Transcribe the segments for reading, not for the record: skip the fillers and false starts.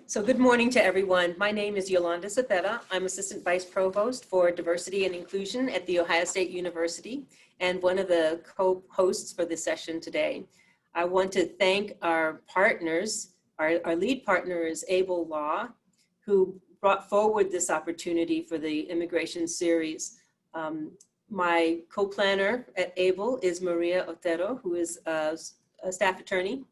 So good morning to everyone. My name is Yolanda Cepeda. I'm Assistant Vice Provost for Diversity and Inclusion at The Ohio State University and one of the co-hosts for this session today. I want to thank our partners. Our lead partner is Able Law, who brought forward this opportunity for the immigration series. My co-planner at Able is Maria Otero, who is a staff attorney,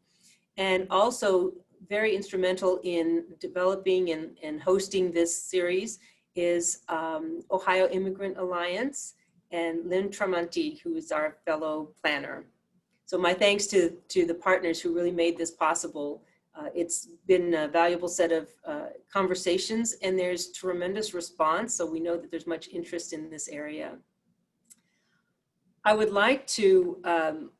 and also very instrumental in developing and hosting this series is Ohio Immigrant Alliance and Lynn Tramonti, who is our fellow planner. So my thanks to the partners who really made this possible. It's been a valuable set of conversations, and there's tremendous response, so we know that there's much interest in this area. I would like to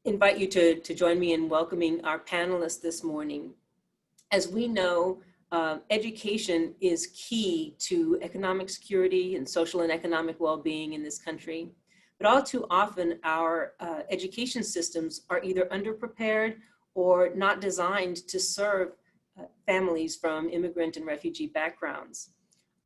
invite you to join me in welcoming our panelists this morning. As we know, education is key to economic security and social and economic well-being in this country. But all too often, our education systems are either underprepared or not designed to serve families from immigrant and refugee backgrounds.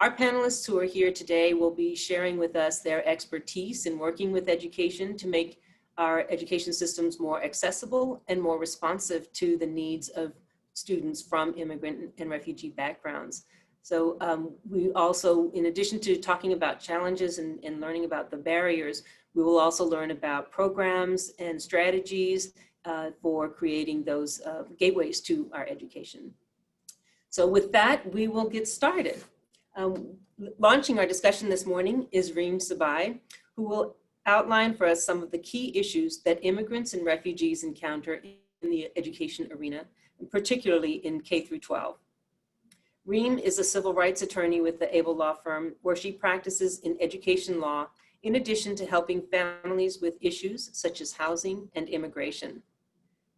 Our panelists who are here today will be sharing with us their expertise in working with education to make our education systems more accessible and more responsive to the needs of students from immigrant and refugee backgrounds. So we also, in addition to talking about challenges and learning about the barriers, we will also learn about programs and strategies for creating those gateways to our education. So with that, we will get started. Launching our discussion this morning is Reem Sabai, who will outline for us some of the key issues that immigrants and refugees encounter in the education arena, and particularly in K through 12. Reem is a civil rights attorney with the Able Law Firm, where she practices in education law, in addition to helping families with issues such as housing and immigration.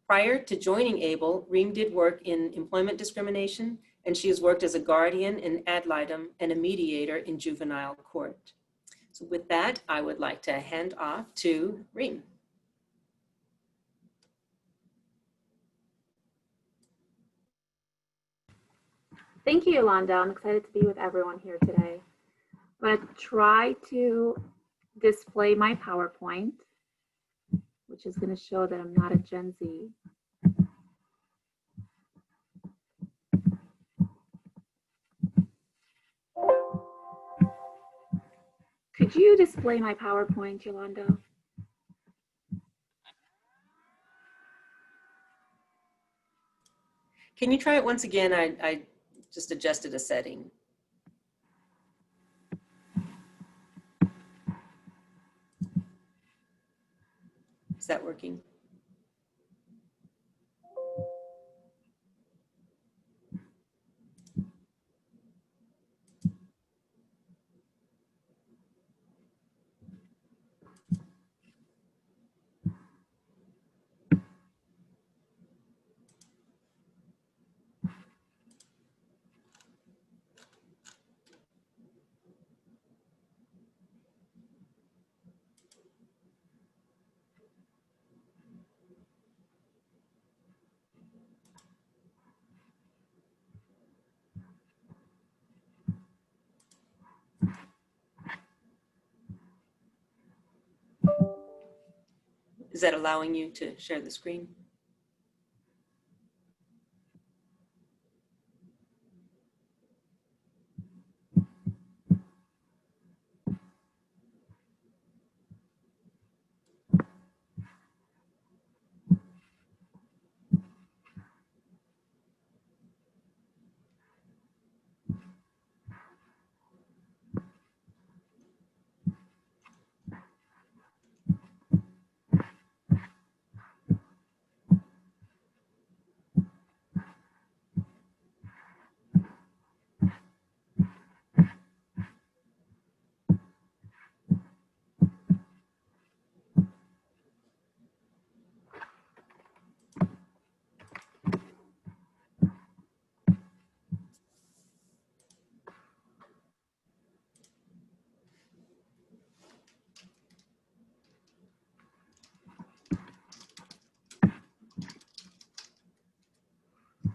Prior to joining Able, Reem did work in employment discrimination, and she has worked as a guardian in ad litem and a mediator in juvenile court. So with that, I would like to hand off to Reem. Thank you, Yolanda. I'm excited to be with everyone here today. I'm going to try to display my PowerPoint, which is going to show that I'm not a Gen Z. Could you display my PowerPoint, Yolanda? Can you try it once again? I just adjusted a setting. Is that working? Is that allowing you to share the screen?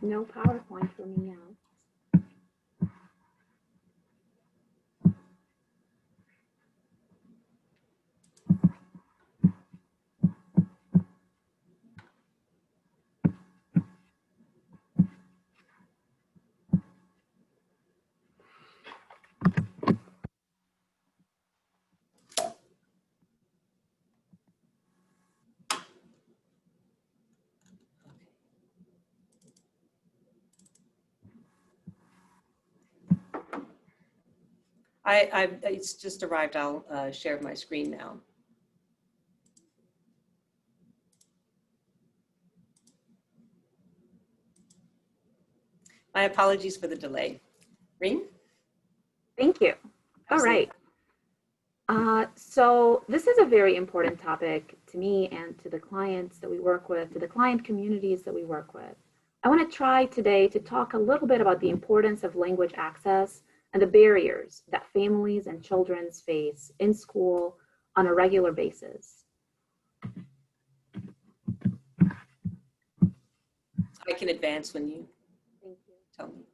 No PowerPoint for me now. It's just arrived. I'll share my screen now. My apologies for the delay. Reem? Thank you. All right. So this is a very important topic to me and to the clients that we work with, to the client communities that we work with. I want to try today to talk a little bit about the importance of language access and the barriers that families and children face in school on a regular basis. I can advance when you Thank you. tell me.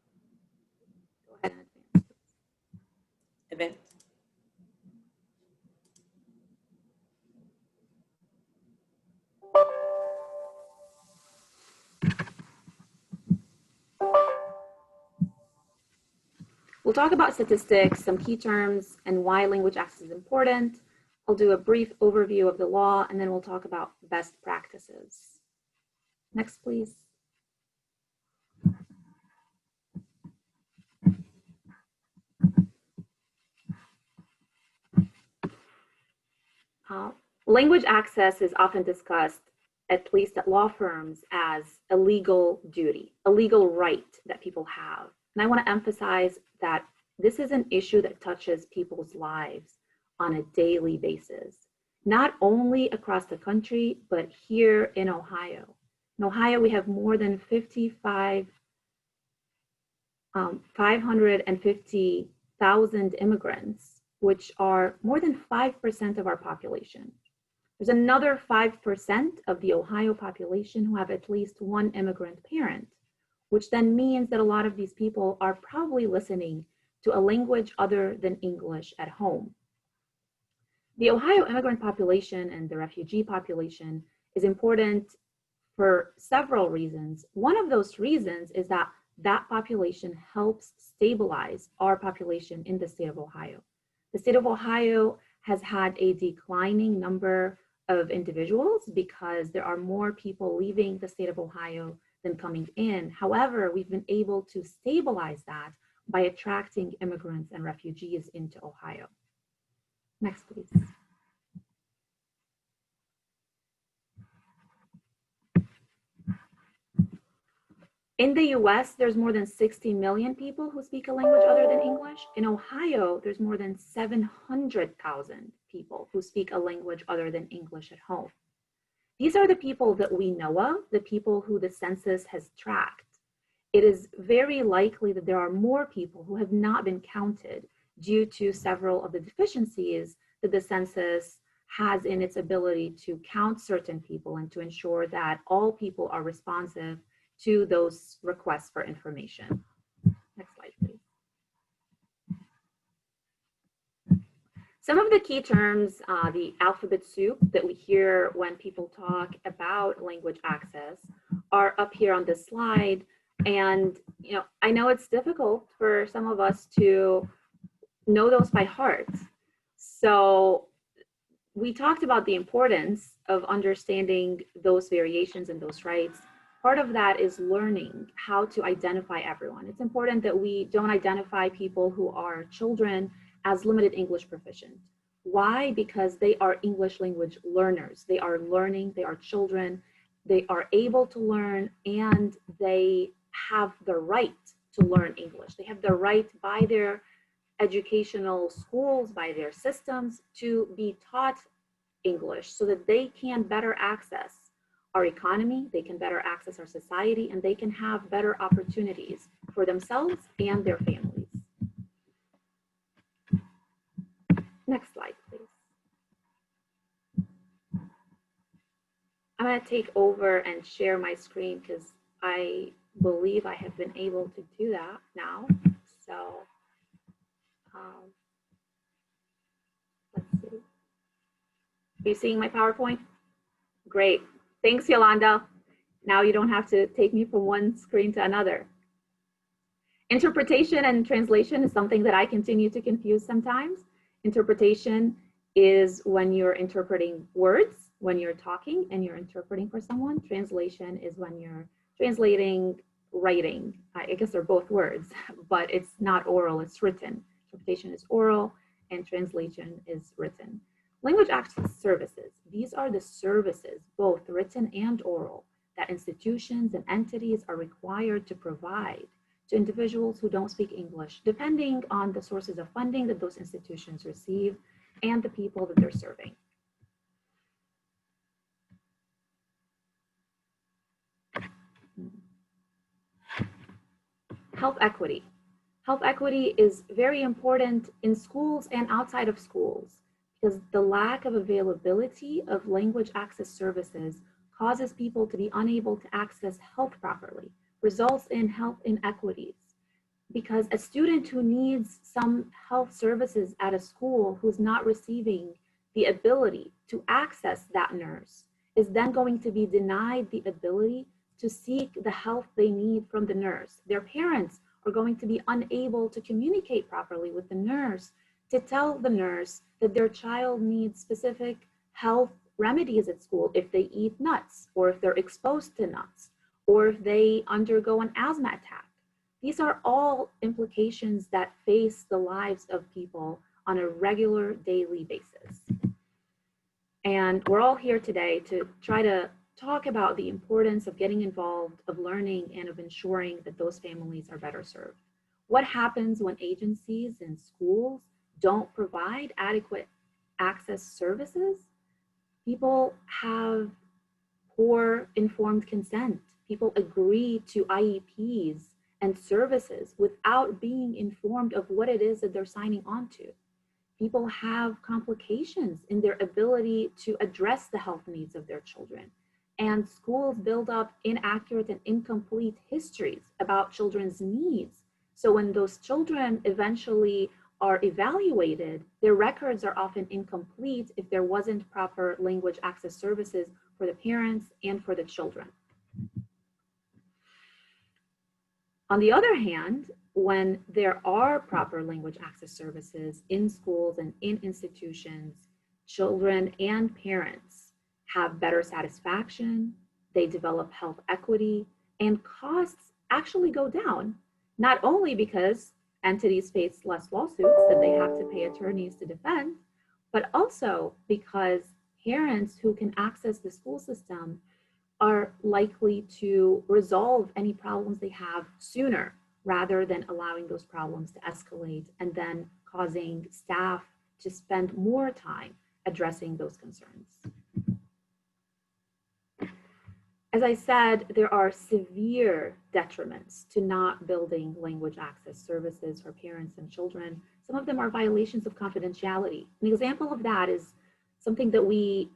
Go ahead and advance. Advance. We'll talk about statistics, some key terms, and why language access is important. I'll do a brief overview of the law, and then we'll talk about best practices. Next, please. Language access is often discussed, at least at law firms, as a legal duty, a legal right that people have. And I want to emphasize that this is an issue that touches people's lives on a daily basis, not only across the country, but here in Ohio. In Ohio, we have more than 550,000 immigrants, which are more than 5% of our population. There's another 5% of the Ohio population who have at least one immigrant parent, which then means that a lot of these people are probably listening to a language other than English at home. The Ohio immigrant population and the refugee population is important for several reasons. One of those reasons is that that population helps stabilize our population in the state of Ohio. The state of Ohio has had a declining number of individuals because there are more people leaving the state of Ohio than coming in. However, we've been able to stabilize that by attracting immigrants and refugees into Ohio. Next, please. In the US, there's more than 60 million people who speak a language other than English. In Ohio, there's more than 700,000 people who speak a language other than English at home. These are the people that we know of, the people who the census has tracked. It is very likely that there are more people who have not been counted due to several of the deficiencies that the census has in its ability to count certain people and to ensure that all people are responsive to those requests for information. Next slide, please. Some of the key terms, the alphabet soup that we hear when people talk about language access are up here on this slide. And I know it's difficult for some of us to know those by heart. So we talked about the importance of understanding those variations and those rights. Part of that is learning how to identify everyone. It's important that we don't identify people who are children as limited English proficient. Why? Because they are English language learners. They are learning, they are children, they are able to learn, and they have the right to learn English. They have the right by their educational schools, by their systems, to be taught English so that they can better access our economy, they can better access our society, and they can have better opportunities for themselves and their families. Next slide, please. I'm going to take over and share my screen because I believe I have been able to do that now. So let's see. Are you seeing my PowerPoint? Great. Thanks, Yolanda. Now you don't have to take me from one screen to another. Interpretation and translation is something that I continue to confuse sometimes. Interpretation is when you're interpreting words, when you're talking and you're interpreting for someone. Translation is when you're translating writing. I guess they're both words, but it's not oral, it's written. Interpretation is oral and translation is written. Language access services. These are the services, both written and oral, that institutions and entities are required to provide to individuals who don't speak English, depending on the sources of funding that those institutions receive and the people that they're serving. Health equity. Health equity is very important in schools and outside of schools because the lack of availability of language access services causes people to be unable to access health properly, results in health inequities. Because a student who needs some health services at a school who's not receiving the ability to access that nurse is then going to be denied the ability to seek the help they need from the nurse. Their parents are going to be unable to communicate properly with the nurse to tell the nurse that their child needs specific health remedies at school if they eat nuts, or if they're exposed to nuts, or if they undergo an asthma attack. These are all implications that face the lives of people on a regular daily basis. And we're all here today to try to talk about the importance of getting involved, of learning, and of ensuring that those families are better served. What happens when agencies and schools don't provide adequate access services? People have poor informed consent. People agree to IEPs and services without being informed of what it is that they're signing on to. People have complications in their ability to address the health needs of their children. And schools build up inaccurate and incomplete histories about children's needs. So when those children eventually are evaluated, their records are often incomplete if there wasn't proper language access services for the parents and for the children. On the other hand, when there are proper language access services in schools and in institutions, children and parents have better satisfaction, they develop health equity, and costs actually go down, not only because entities face less lawsuits that they have to pay attorneys to defend, but also because parents who can access the school system are likely to resolve any problems they have sooner rather than allowing those problems to escalate and then causing staff to spend more time addressing those concerns. As I said, there are severe detriments to not building language access services for parents and children. Some of them are violations of confidentiality. An example of that is something that we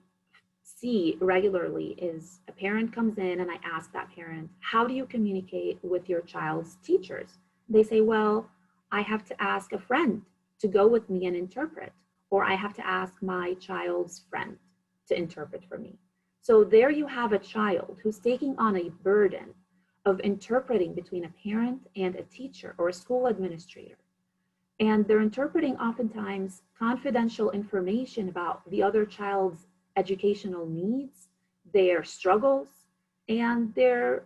see regularly is a parent comes in and I ask that parent, how do you communicate with your child's teachers? They say, well, I have to ask a friend to go with me and interpret, or I have to ask my child's friend to interpret for me. So there you have a child who's taking on a burden of interpreting between a parent and a teacher or a school administrator. And they're interpreting oftentimes confidential information about the other child's educational needs, their struggles, and their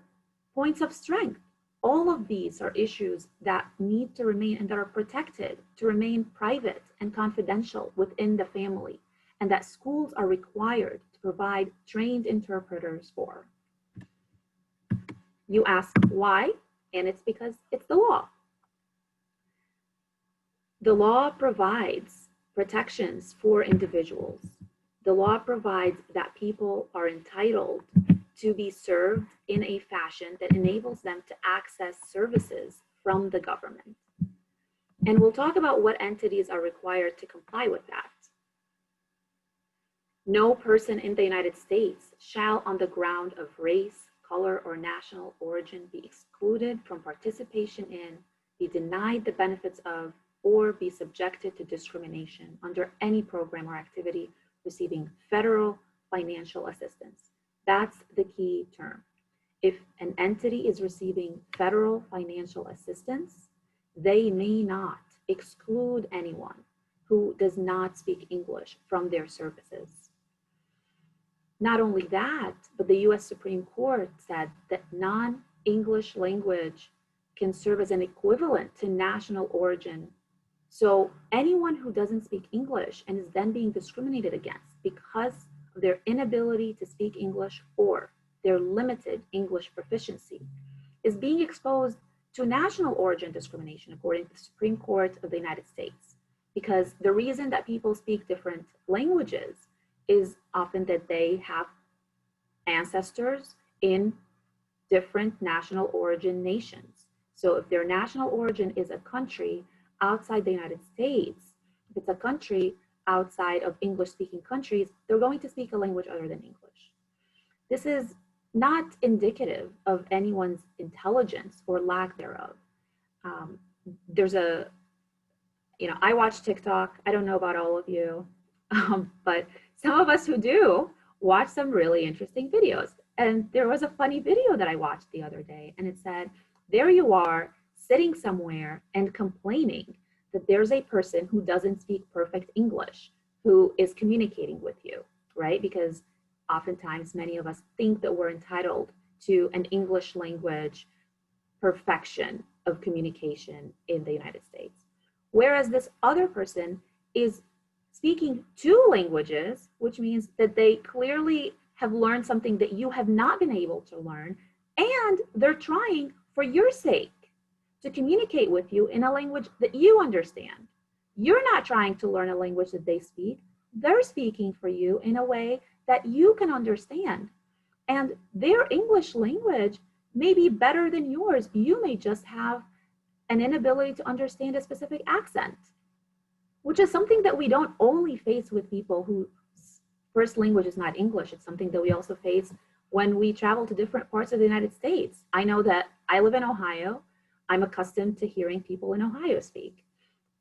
points of strength. All of these are issues that need to remain and that are protected to remain private and confidential within the family, and that schools are required to provide trained interpreters for. You ask why, and it's because it's the law. The law provides protections for individuals. The law provides that people are entitled to be served in a fashion that enables them to access services from the government. And we'll talk about what entities are required to comply with that. No person in the United States shall, on the ground of race, color, or national origin be excluded from participation in, be denied the benefits of, or be subjected to discrimination under any program or activity receiving federal financial assistance. That's the key term. If an entity is receiving federal financial assistance, they may not exclude anyone who does not speak English from their services. Not only that, but the US Supreme Court said that non-English language can serve as an equivalent to national origin. So anyone who doesn't speak English and is then being discriminated against because of their inability to speak English or their limited English proficiency is being exposed to national origin discrimination, according to the Supreme Court of the United States. Because the reason that people speak different languages is often that they have ancestors in different national origin nations. So if their national origin is a country outside the United States, if it's a country outside of English-speaking countries, they're going to speak a language other than English. This is not indicative of anyone's intelligence or lack thereof. I watch TikTok. I don't know about all of you, but some of us who do watch some really interesting videos. And there was a funny video that I watched the other day, and it said, there you are sitting somewhere and complaining that there's a person who doesn't speak perfect English who is communicating with you, right? Because oftentimes many of us think that we're entitled to an English language perfection of communication in the United States. Whereas this other person is speaking two languages, which means that they clearly have learned something that you have not been able to learn, and they're trying for your sake to communicate with you in a language that you understand. You're not trying to learn a language that they speak. They're speaking for you in a way that you can understand. And their English language may be better than yours. You may just have an inability to understand a specific accent, which is something that we don't only face with people whose first language is not English. It's something that we also face when we travel to different parts of the United States. I know that I live in Ohio. I'm accustomed to hearing people in Ohio speak.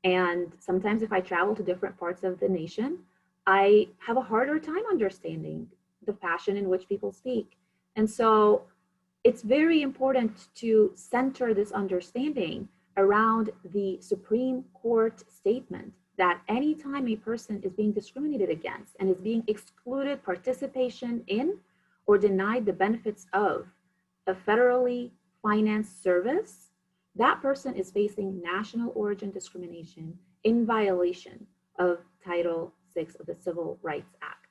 And sometimes if I travel to different parts of the nation, I have a harder time understanding the fashion in which people speak. And so it's very important to center this understanding around the Supreme Court statement that anytime a person is being discriminated against and is being excluded participation in or denied the benefits of a federally financed service, that person is facing national origin discrimination in violation of Title VI of the Civil Rights Act.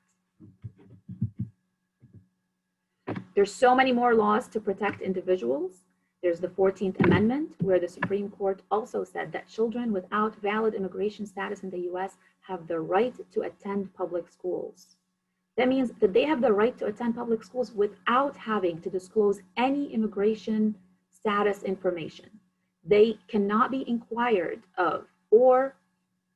There's so many more laws to protect individuals. There's the 14th Amendment, where the Supreme Court also said that children without valid immigration status in the US have the right to attend public schools. That means that they have the right to attend public schools without having to disclose any immigration status information. They cannot be inquired of or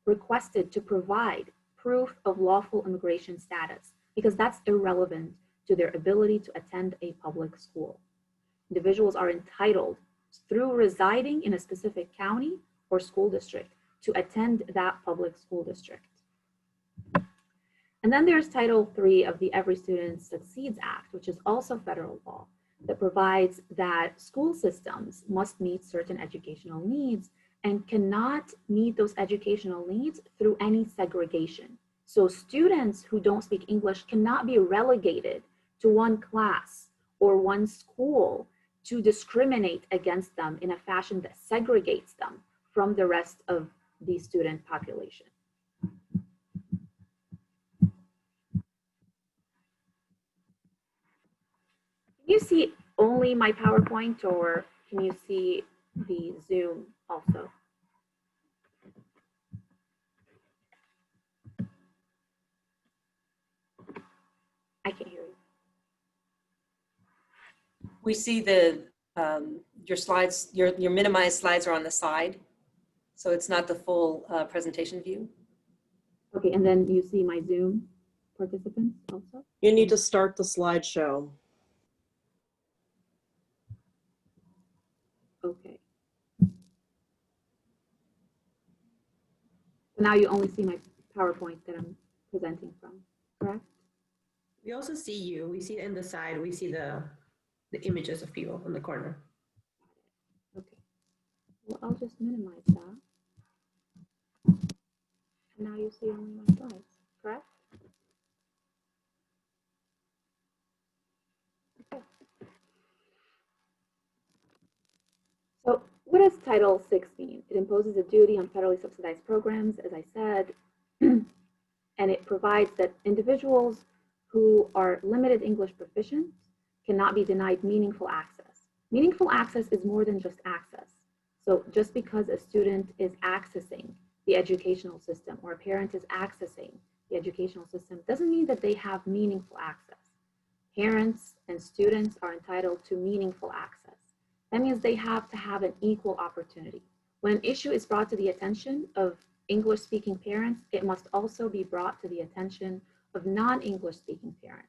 requested to provide proof of lawful immigration status because that's irrelevant to their ability to attend a public school. Individuals are entitled, through residing in a specific county or school district, to attend that public school district. And then there's Title III of the Every Student Succeeds Act, which is also federal law, that provides that school systems must meet certain educational needs and cannot meet those educational needs through any segregation. So students who don't speak English cannot be relegated to one class or one school to discriminate against them in a fashion that segregates them from the rest of the student population. Can you see only my PowerPoint, or can you see the Zoom also? I can't hear you. We see your slides, your minimized slides are on the side, so it's not the full presentation view. Okay, and then you see my Zoom participants also? You need to start the slideshow. Now you only see my PowerPoint that I'm presenting from, correct? We also see you. We see in the side, we see the images of people in the corner. Okay. Well, I'll just minimize that. And now you see only my slides, correct? Okay. So what does Title VI mean? It imposes a duty on federally subsidized programs, as I said, and it provides that individuals who are limited English proficient cannot be denied meaningful access. Meaningful access is more than just access. So just because a student is accessing the educational system or a parent is accessing the educational system doesn't mean that they have meaningful access. Parents and students are entitled to meaningful access. That means they have to have an equal opportunity. When an issue is brought to the attention of English-speaking parents, it must also be brought to the attention of non-English speaking parents.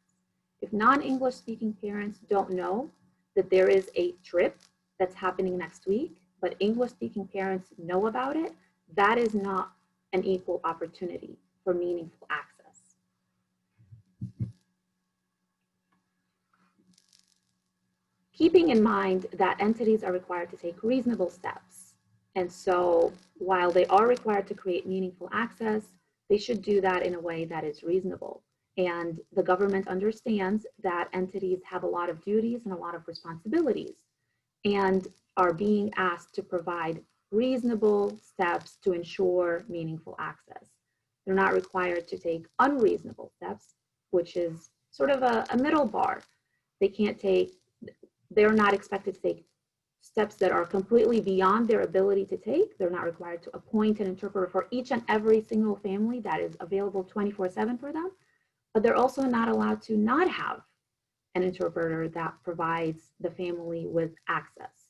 If non-English speaking parents don't know that there is a trip that's happening next week, but English speaking parents know about it, that is not an equal opportunity for meaningful access. Keeping in mind that entities are required to take reasonable steps. And so while they are required to create meaningful access, they should do that in a way that is reasonable. And the government understands that entities have a lot of duties and a lot of responsibilities and are being asked to provide reasonable steps to ensure meaningful access. They're not required to take unreasonable steps, which is sort of a middle bar. They're not expected to take steps that are completely beyond their ability to take. They're not required to appoint an interpreter for each and every single family that is available 24/7 for them, but they're also not allowed to not have an interpreter that provides the family with access.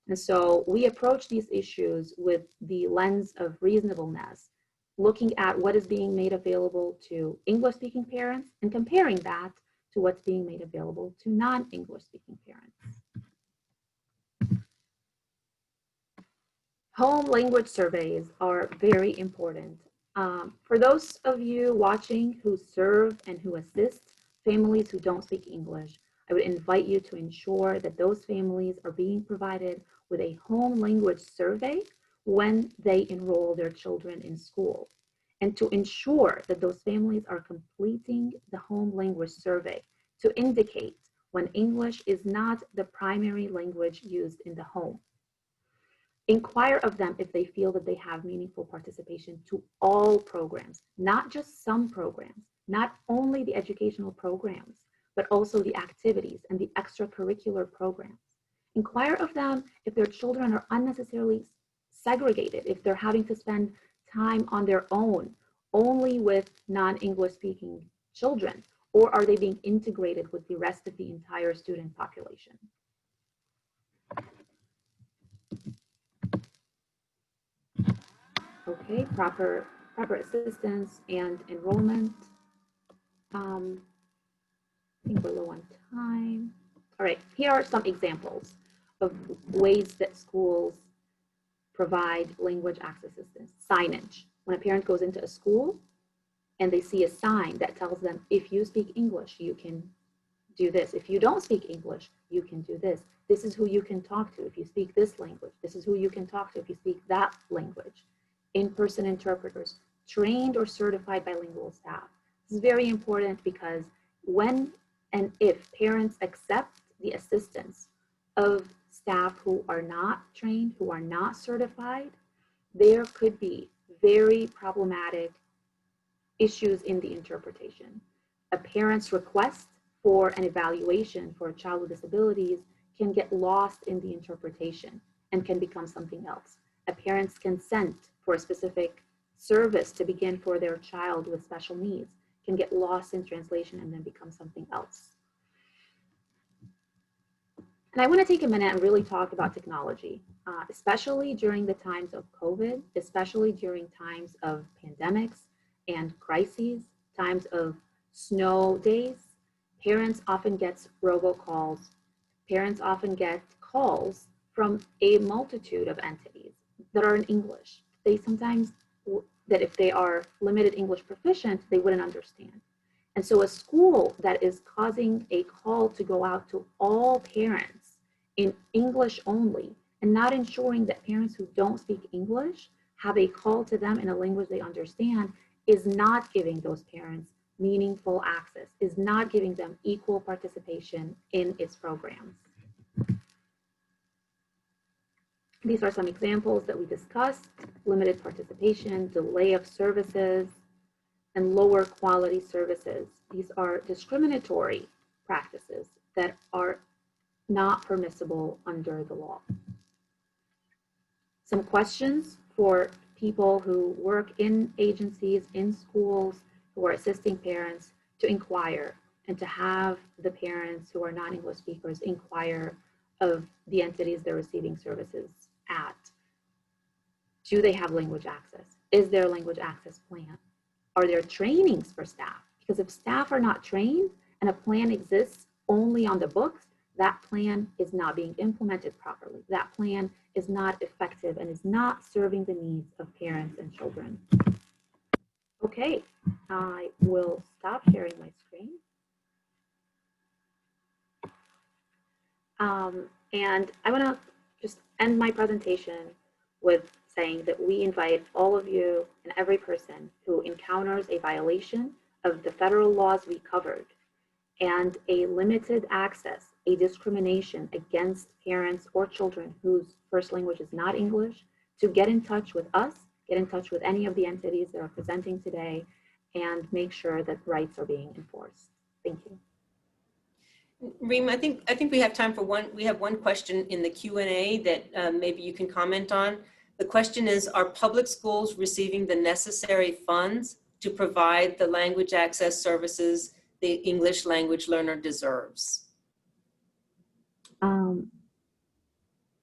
And so we approach these issues with the lens of reasonableness, looking at what is being made available to English-speaking parents and comparing that to what's being made available to non-English-speaking parents. Home language surveys are very important. For those of you watching who serve and who assist families who don't speak English, I would invite you to ensure that those families are being provided with a home language survey when they enroll their children in school, and to ensure that those families are completing the home language survey to indicate when English is not the primary language used in the home. Inquire of them if they feel that they have meaningful participation to all programs, not just some programs, not only the educational programs, but also the activities and the extracurricular programs. Inquire of them if their children are unnecessarily segregated, if they're having to spend time on their own only with non-English speaking children, or are they being integrated with the rest of the entire student population? Okay, proper assistance and enrollment. I think we're low on time. All right, here are some examples of ways that schools provide language access assistance. Signage. When a parent goes into a school and they see a sign that tells them, if you speak English, you can do this. If you don't speak English, you can do this. This is who you can talk to if you speak this language. This is who you can talk to if you speak that language. In-person interpreters, trained or certified bilingual staff. This is very important because when and if parents accept the assistance of staff who are not trained, who are not certified, there could be very problematic issues in the interpretation. A parent's request for an evaluation for a child with disabilities can get lost in the interpretation and can become something else. A parent's consent for a specific service to begin for their child with special needs can get lost in translation and then become something else. And I want to take a minute and really talk about technology, especially during the times of COVID, especially during times of pandemics and crises, times of snow days. Parents often get robocalls. Parents often get calls from a multitude of entities that are in English. They sometimes that if they are limited English proficient, they wouldn't understand. And so a school that is causing a call to go out to all parents in English only and not ensuring that parents who don't speak English have a call to them in a language they understand is not giving those parents meaningful access, is not giving them equal participation in its programs. These are some examples that we discussed: limited participation, delay of services, and lower quality services. These are discriminatory practices that are not permissible under the law. Some questions for people who work in agencies, in schools, who are assisting parents to inquire and to have the parents who are non-English speakers inquire of the entities they're receiving services at. Do they have language access? Is there a language access plan? Are there trainings for staff? Because if staff are not trained and a plan exists only on the books, that plan is not being implemented properly. That plan is not effective and is not serving the needs of parents and children. Okay, I will stop sharing my screen. And I want to just end my presentation with saying that we invite all of you and every person who encounters a violation of the federal laws we covered and a limited access, a discrimination against parents or children whose first language is not English, to get in touch with us, get in touch with any of the entities that are presenting today, and make sure that rights are being enforced. Thank you. Reem, I think we have time for one. We have one question in the Q&A that maybe you can comment on. The question is, are public schools receiving the necessary funds to provide the language access services the English language learner deserves?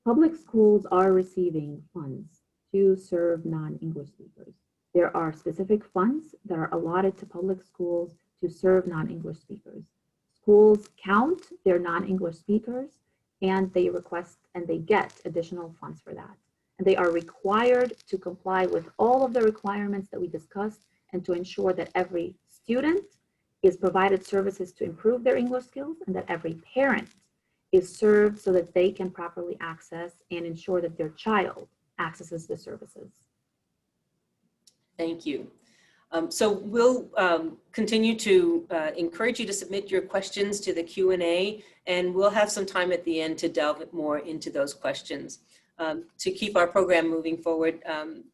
Public schools are receiving funds to serve non-English speakers. There are specific funds that are allotted to public schools to serve non-English speakers. Schools count their non-English speakers and they request and they get additional funds for that. And they are required to comply with all of the requirements that we discussed and to ensure that every student is provided services to improve their English skills and that every parent is served so that they can properly access and ensure that their child accesses the services. Thank you. So we'll continue to encourage you to submit your questions to the Q&A, and we'll have some time at the end to delve more into those questions. To keep our program moving forward,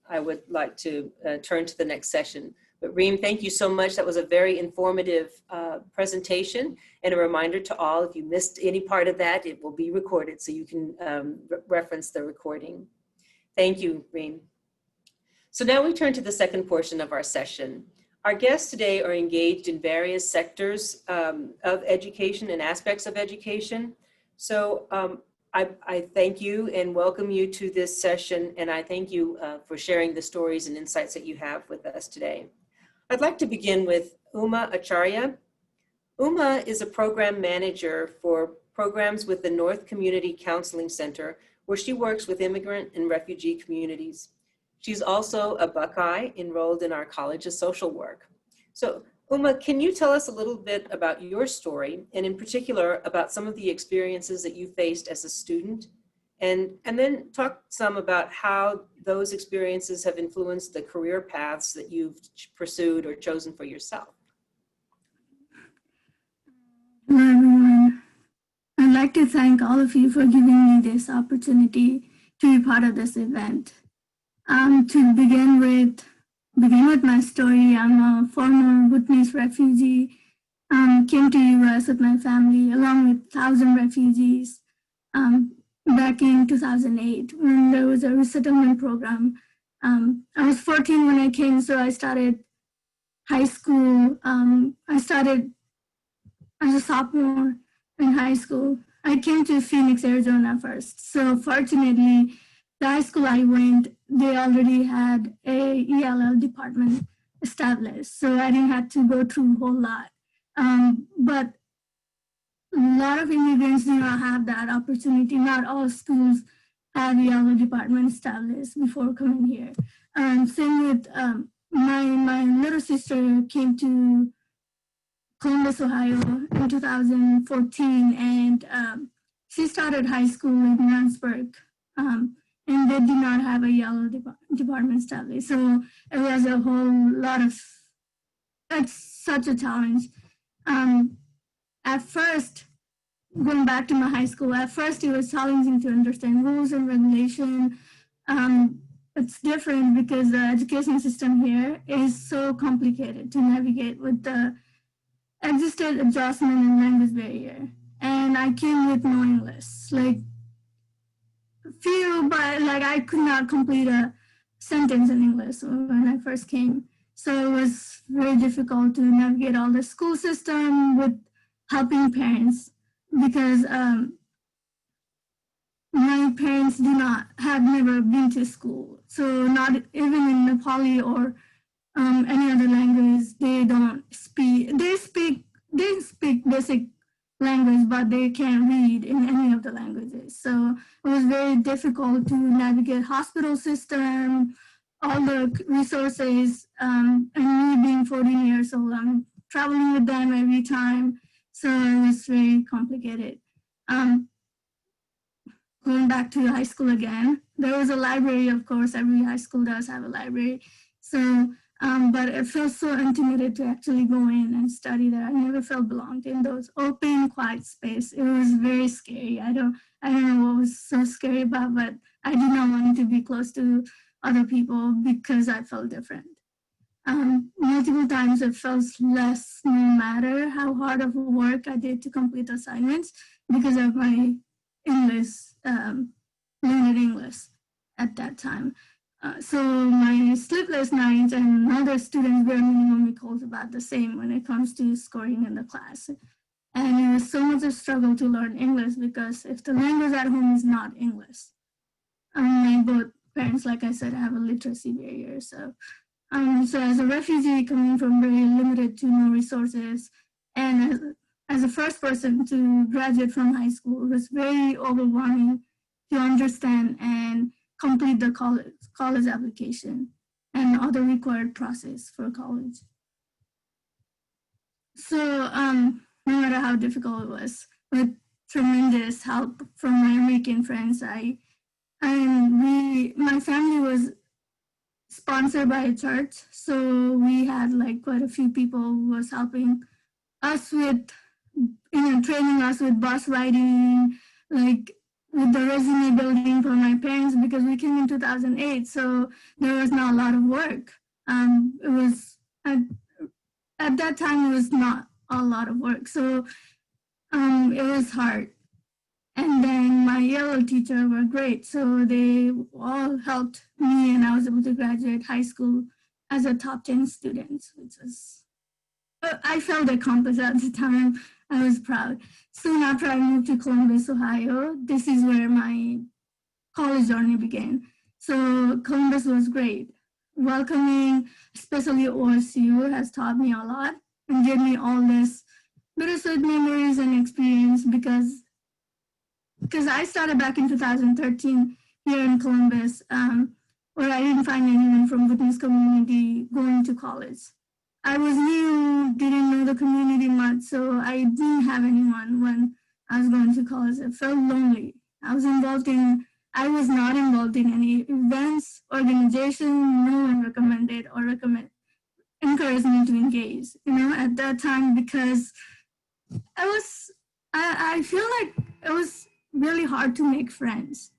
I would like to turn to the next session. But Reem, thank you so much. That was a very informative presentation, and a reminder to all, if you missed any part of that, it will be recorded so you can reference the recording. Thank you, Reem. So now we turn to the second portion of our session. Our guests today are engaged in various sectors of education and aspects of education. So I thank you and welcome you to this session, and I thank you for sharing the stories and insights that you have with us today. I'd like to begin with Uma Acharya. Uma is a program manager for programs with the North Community Counseling Center, where she works with immigrant and refugee communities. She's also a Buckeye enrolled in our College of Social Work. So Uma, can you tell us a little bit about your story, and in particular about some of the experiences that you faced as a student, and then talk some about how those experiences have influenced the career paths that you've pursued or chosen for yourself? Hello, everyone. I'd like to thank all of you for giving me this opportunity to be part of this event. To begin with my story, I'm a former Bhutanese refugee, came to US with my family along with 1,000 refugees back in 2008 when there was a resettlement program. I was 14 when I came, so I started high school. I started as a sophomore in high school. I came to Phoenix, Arizona first. So fortunately, the high school I went, they already had a ELL department established. So I didn't have to go through a whole lot. But a lot of immigrants do not have that opportunity. Not all schools have ELL department established before coming here. Same with my little sister came to Columbus, Ohio in 2014, and she started high school in Ramsburg, and they did not have a yellow department sadly. So it was a whole lot of, it's such a challenge. At first, going back to my high school, at first it was challenging to understand rules and regulation. It's different because the education system here is so complicated to navigate with the existed adjustment and language barrier. And I came with no English, like few, but like I could not complete a sentence in English when I first came. So it was very difficult to navigate all the school system with helping parents because my parents have never been to school. So not even in Nepali or any other language, they don't speak. They speak basic language, but they can't read in any of the languages. So it was very difficult to navigate hospital system, all the resources, and me being 14 years old, I'm traveling with them every time. So it was very complicated. Going back to high school again, there was a library, of course, every high school does have a library. So, but it felt so intimidated to actually go in and study there. I never felt belonged in those open, quiet space. It was very scary. I don't know what was so scary about, but I did not want to be close to other people because I felt different. Multiple times it felt less no matter how hard of work I did to complete the assignments because of my English, limited English at that time. So my sleepless nights and other students were minimum equals about the same when it comes to scoring in the class. And it was so much a struggle to learn English because if the language at home is not English, my both parents, like I said, have a literacy barrier. So as a refugee coming from very limited to no resources, and as a first person to graduate from high school, it was very overwhelming to understand and complete the college application and other required process for college. So no matter how difficult it was, with tremendous help from my American friends, my family was sponsored by a church, so we had like quite a few people who was helping us with, training us with bus riding, like with the resume building for my parents because we came in 2008, so there was not a lot of work. It was at that time it was not a lot of work, so it was hard. And then my yellow teacher were great. So they all helped me and I was able to graduate high school as a top 10 student, which was, I felt accomplished at the time. I was proud. Soon after I moved to Columbus, Ohio, this is where my college journey began. So Columbus was great. Welcoming, especially OSU, has taught me a lot and gave me all this bittersweet memories and experience because I started back in 2013 here in Columbus, where I didn't find anyone from Vietnamese community going to college. I was new, didn't know the community much, so I didn't have anyone when I was going to college. It felt lonely. I was not involved in any events, organization. No one recommended or encouraged me to engage, at that time because I feel like it was really hard to make friends.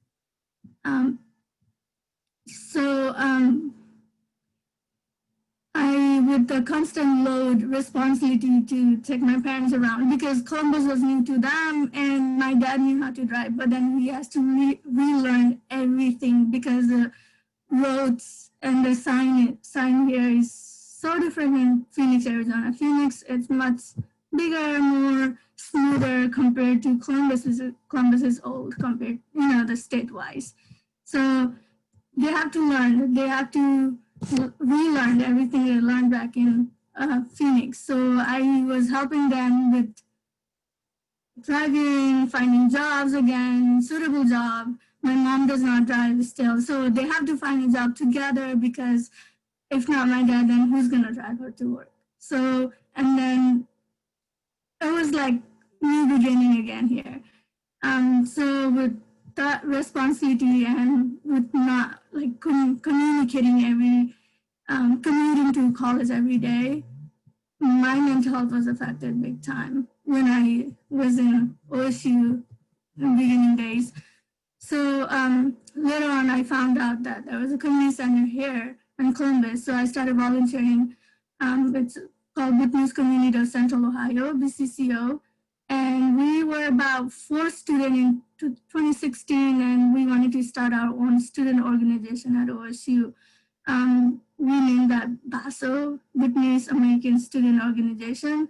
With the constant load, responsibility to take my parents around because Columbus was new to them and my dad knew how to drive, but then he has to relearn everything because the roads and the sign here is so different in Phoenix, Arizona. Phoenix, it's much bigger, more smoother compared to Columbus is old compared, the state-wise. So they have to learn. They have to relearn everything they learned back in Phoenix. So I was helping them with driving, finding jobs again, suitable job. My mom does not drive still. So they have to find a job together because if not my dad, then who's gonna drive her to work? So, and then it was like new beginning again here. So with that responsibility and with not like communicating commuting to college every day, my mental health was affected big time when I was in OSU in beginning days. So later on, I found out that there was a community center here in Columbus. So I started volunteering. It's called Witness Community of Central Ohio, BCCO. And we were about 4 students in 2016, and we wanted to start our own student organization at OSU. We named that BASO, Witness American Student Organization.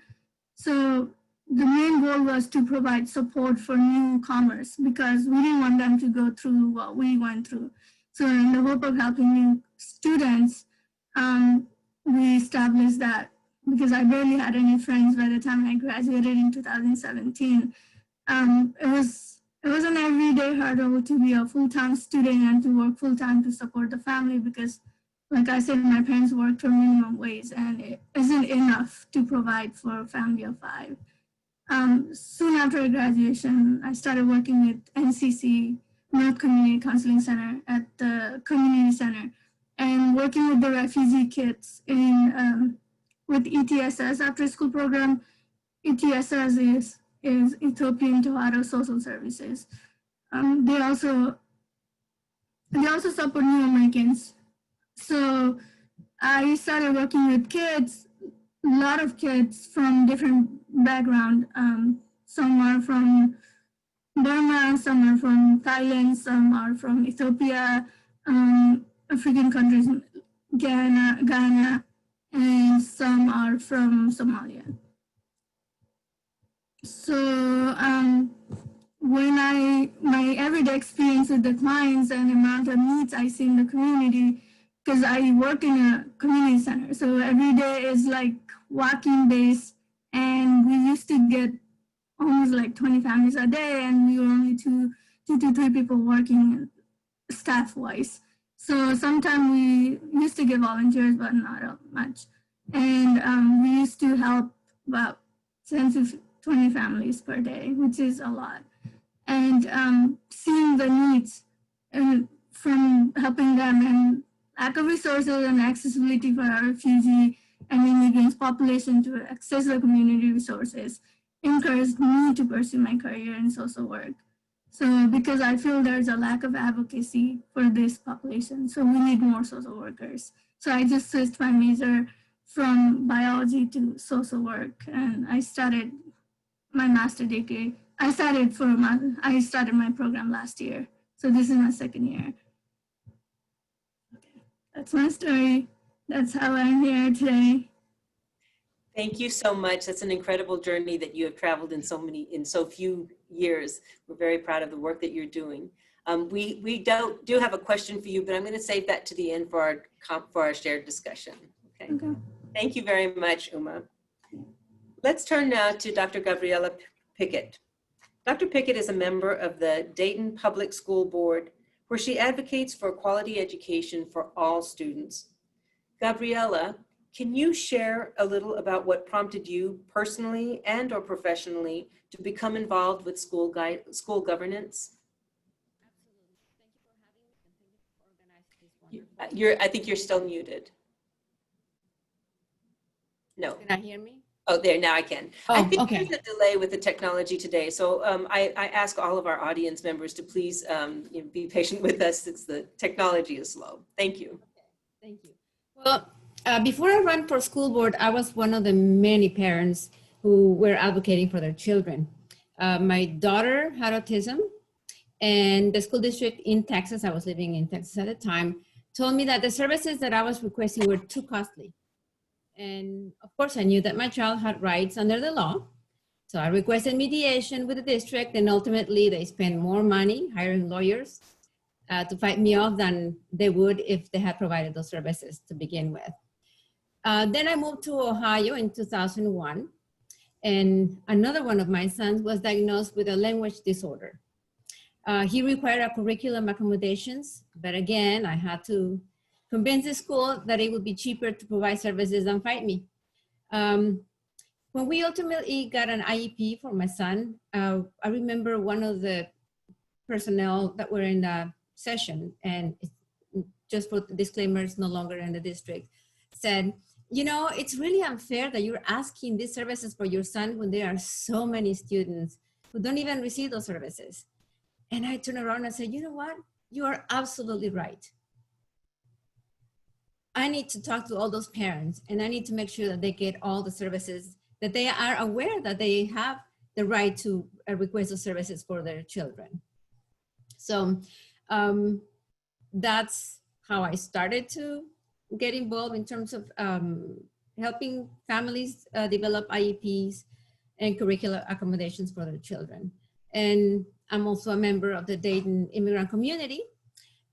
So the main goal was to provide support for newcomers because we didn't want them to go through what we went through. So in the hope of helping new students, we established that because I barely had any friends by the time I graduated in 2017. It was an everyday hurdle to be a full-time student and to work full-time to support the family because, like I said, my parents worked for minimum wage and it isn't enough to provide for a family of 5. Soon after graduation, I started working with NCC, North Community Counseling Center, at the community center, and working with the refugee kids with ETSS after school program. ETSS is Ethiopian Tohara Social Services. They also support new Americans. So I started working with kids, a lot of kids from different background. Some are from Burma, some are from Thailand, some are from Ethiopia, African countries, Ghana, and some are from Somalia. So when my everyday experience with the clients and the amount of needs I see in the community, because I work in a community center, so every day is like walking base, and we used to get almost like 20 families a day, and we were only two to three people working staff-wise. So sometimes we used to get volunteers, but not much. And we used to help about 10 to 20 families per day, which is a lot. And seeing the needs and from helping them and lack of resources and accessibility for our refugee and immigrants population to access the community resources encouraged me to pursue my career in social work. So because I feel there's a lack of advocacy for this population, so we need more social workers. So I just switched my major from biology to social work, and I started my master's degree. I started my program last year, so this is my second year. Okay. That's my story. That's how I'm here today. Thank you so much. That's an incredible journey that you have traveled in so few years. We're very proud of the work that you're doing. We do have a question for you, but I'm going to save that to the end for our shared discussion. Okay. Thank you very much, Uma. Let's turn now to Dr. Gabriella Pickett. Dr. Pickett is a member of the Dayton Public School Board, where she advocates for quality education for all students. Gabriella, can you share a little about what prompted you personally and or professionally to become involved with school governance? Absolutely. Thank you for having me and thank you for organizing this wonderful. I think you're still muted. No. Can I hear me? Oh, there, now I can. Oh, I think okay. there's a delay with the technology today. So I ask all of our audience members to please be patient with us since the technology is slow. Thank you. Okay. Thank you. Well, before I ran for school board, I was one of the many parents who were advocating for their children. My daughter had autism, and the school district in Texas, I was living in Texas at the time, told me that the services that I was requesting were too costly. And of course, I knew that my child had rights under the law. So I requested mediation with the district, and ultimately they spent more money hiring lawyers to fight me off than they would if they had provided those services to begin with. Then I moved to Ohio in 2001, and another one of my sons was diagnosed with a language disorder. He required a curriculum accommodations, but again, I had to convince the school that it would be cheaper to provide services than fight me. When we ultimately got an IEP for my son, I remember one of the personnel that were in the session, and just for the disclaimer, it's no longer in the district, said, you know, it's really unfair that you're asking these services for your son when there are so many students who don't even receive those services. And I turned around and said, you know what? You are absolutely right. I need to talk to all those parents, and I need to make sure that they get all the services, that they are aware that they have the right to request those services for their children. So that's how I started to get involved in terms of helping families develop IEPs and curricular accommodations for their children. And I'm also a member of the Dayton immigrant community.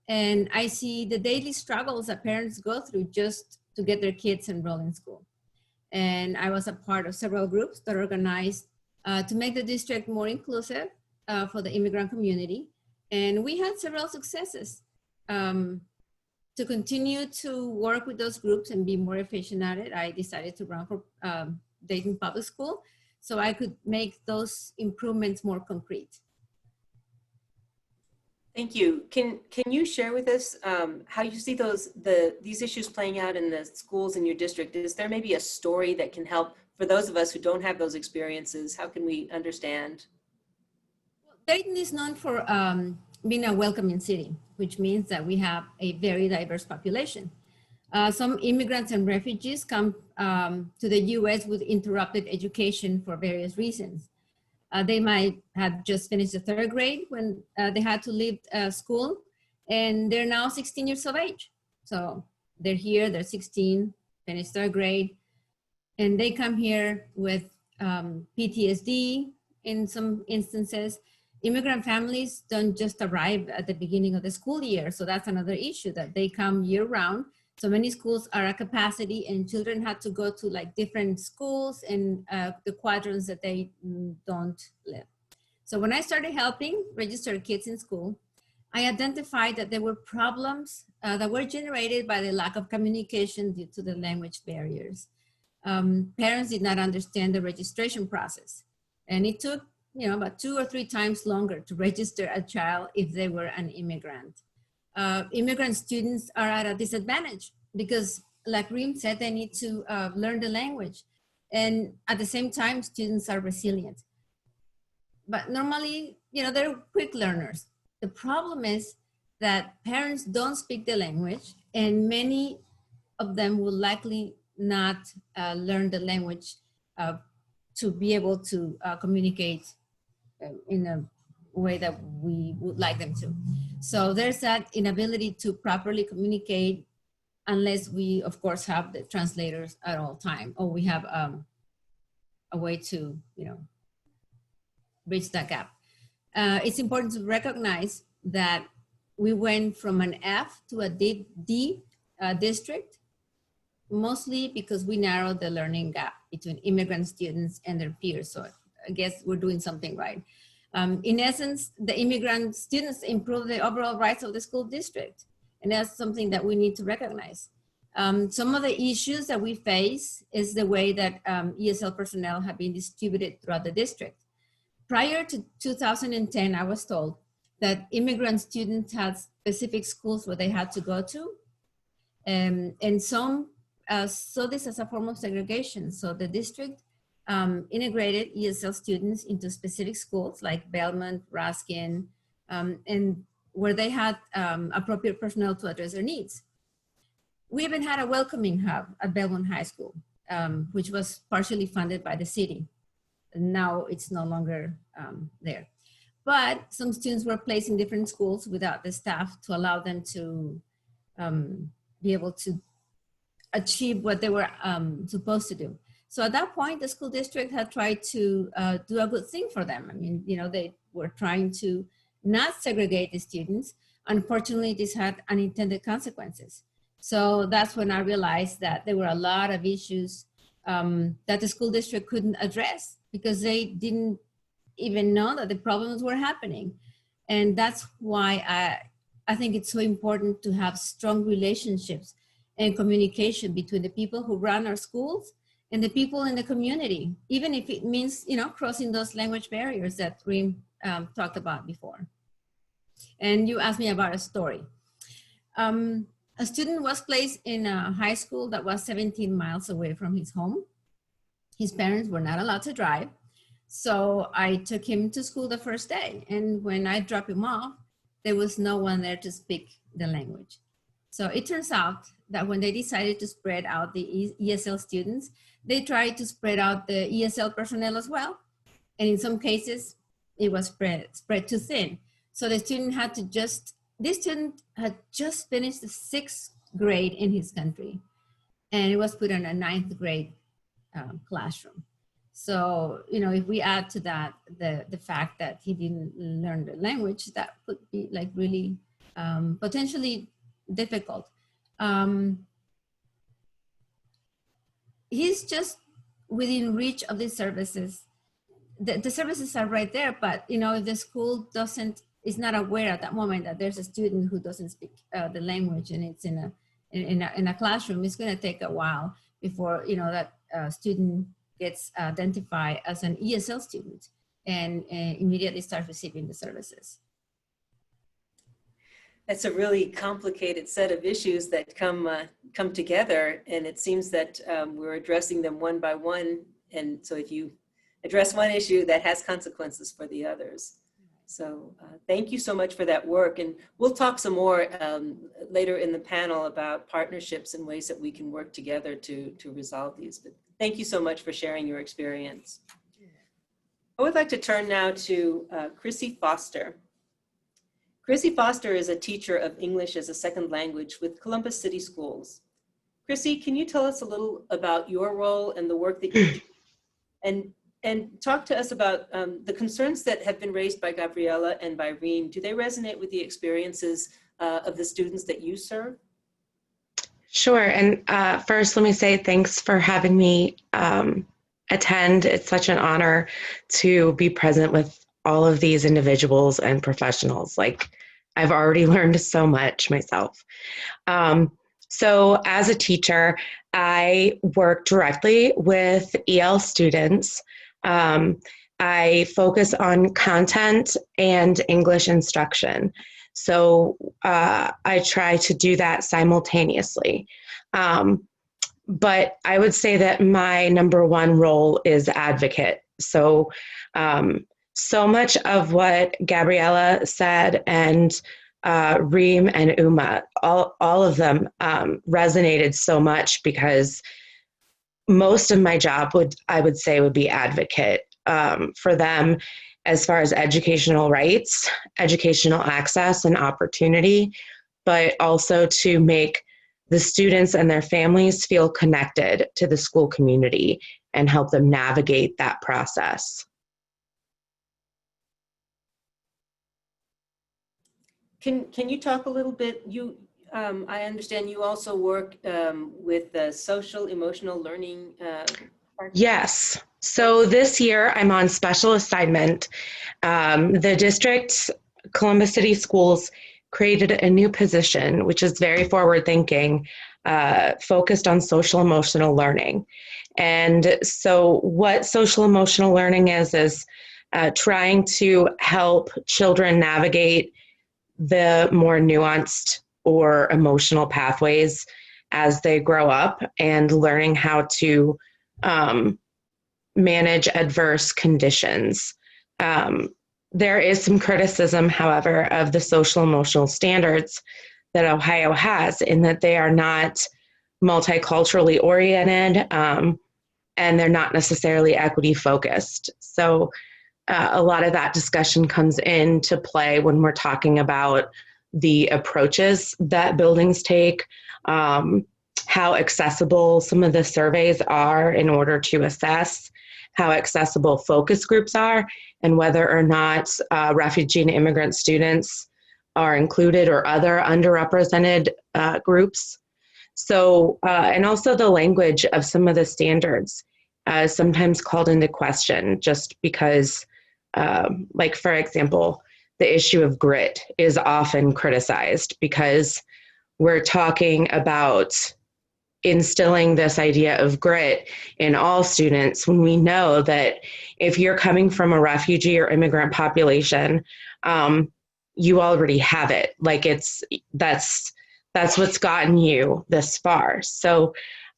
And I see the daily struggles that parents go through just to get their kids enrolled in school. And I was a part of several groups that organized to make the district more inclusive for the immigrant community. And we had several successes. To continue to work with those groups and be more efficient at it, I decided to run for Dayton Public School so I could make those improvements more concrete. Thank you. Can you share with us how you see these issues playing out in the schools in your district? Is there maybe a story that can help for those of us who don't have those experiences? How can we understand? Dayton is known for being a welcoming city, which means that we have a very diverse population. Some immigrants and refugees come to the US with interrupted education for various reasons. They might have just finished the 3rd grade when they had to leave school, and they're now 16 years of age. So they're here, they're 16, finished 3rd grade, and they come here with PTSD in some instances. Immigrant families don't just arrive at the beginning of the school year. So that's another issue, that they come year round. So many schools are at capacity, and children had to go to like different schools in the quadrants that they don't live. So when I started helping register kids in school, I identified that there were problems that were generated by the lack of communication due to the language barriers. Parents did not understand the registration process, and it took about 2 or 3 times longer to register a child if they were an immigrant. Immigrant students are at a disadvantage because, like Reem said, they need to learn the language. And at the same time, students are resilient. But normally, they're quick learners. The problem is that parents don't speak the language, and many of them will likely not learn the language to be able to communicate in a way that we would like them to. So there's that inability to properly communicate unless we, of course, have the translators at all time, or we have a way to, bridge that gap. It's important to recognize that we went from an F to a D district, mostly because we narrowed the learning gap between immigrant students and their peers. So I guess we're doing something right. In essence, the immigrant students improve the overall rights of the school district. And that's something that we need to recognize. Some of the issues that we face is the way that ESL personnel have been distributed throughout the district. Prior to 2010, I was told that immigrant students had specific schools where they had to go to. And some saw this as a form of segregation. So the district integrated ESL students into specific schools like Belmont, Ruskin, and where they had appropriate personnel to address their needs. We even had a welcoming hub at Belmont High School, which was partially funded by the city. Now it's no longer there. But some students were placed in different schools without the staff to allow them to be able to achieve what they were supposed to do. So at that point, the school district had tried to do a good thing for them. I mean, they were trying to not segregate the students. Unfortunately, this had unintended consequences. So that's when I realized that there were a lot of issues that the school district couldn't address because they didn't even know that the problems were happening. And that's why I think it's so important to have strong relationships and communication between the people who run our schools and the people in the community, even if it means, crossing those language barriers that Reem talked about before. And you asked me about a story. A student was placed in a high school that was 17 miles away from his home. His parents were not allowed to drive. So I took him to school the first day. And when I dropped him off, there was no one there to speak the language. So it turns out that when they decided to spread out the ESL students, they tried to spread out the ESL personnel as well. And in some cases, it was spread too thin. So this student had just finished the 6th grade in his country, and it was put in a 9th grade classroom. So, if we add to that the fact that he didn't learn the language, that could be like really potentially difficult. He's just within reach of these services. The services are right there, but if the school is not aware at that moment that there's a student who doesn't speak the language and it's in a classroom, it's going to take a while before that student gets identified as an ESL student and immediately starts receiving the services. That's a really complicated set of issues that come together, and it seems that we're addressing them one by one. And so if you address one issue, that has consequences for the others. So thank you so much for that work. And we'll talk some more later in the panel about partnerships and ways that we can work together to resolve these. But thank you so much for sharing your experience. I would like to turn now to Chrissy Foster. Chrissy Foster is a teacher of English as a second language with Columbus City Schools. Chrissy, can you tell us a little about your role and the work that you do? And talk to us about the concerns that have been raised by Gabriela and by Reem. Do they resonate with the experiences of the students that you serve? Sure. And first, let me say thanks for having me attend. It's such an honor to be present with all of these individuals and professionals. Like, I've already learned so much myself. So as a teacher, I work directly with EL students. I focus on content and English instruction. So I try to do that simultaneously. But I would say that my number one role is advocate. So so much of what Gabriela said and Reem and Uma, all of them resonated so much because most of my job I would say would be advocate for them as far as educational rights, educational access and opportunity, but also to make the students and their families feel connected to the school community and help them navigate that process. Can you talk a little bit? I understand you also work with social emotional learning. Yes. So this year I'm on special assignment. The district, Columbus City Schools, created a new position, which is very forward thinking, focused on social emotional learning. And so what social emotional learning is trying to help children navigate the more nuanced or emotional pathways as they grow up and learning how to manage adverse conditions. There is some criticism, however, of the social emotional standards that Ohio has in that they are not multiculturally oriented and they're not necessarily equity focused. So a lot of that discussion comes into play when we're talking about the approaches that buildings take, how accessible some of the surveys are in order to assess how accessible focus groups are, and whether or not refugee and immigrant students are included or other underrepresented groups. So, and also the language of some of the standards sometimes called into question just because, like, for example, the issue of grit is often criticized, because we're talking about instilling this idea of grit in all students, when we know that if you're coming from a refugee or immigrant population, you already have it. Like that's what's gotten you this far. So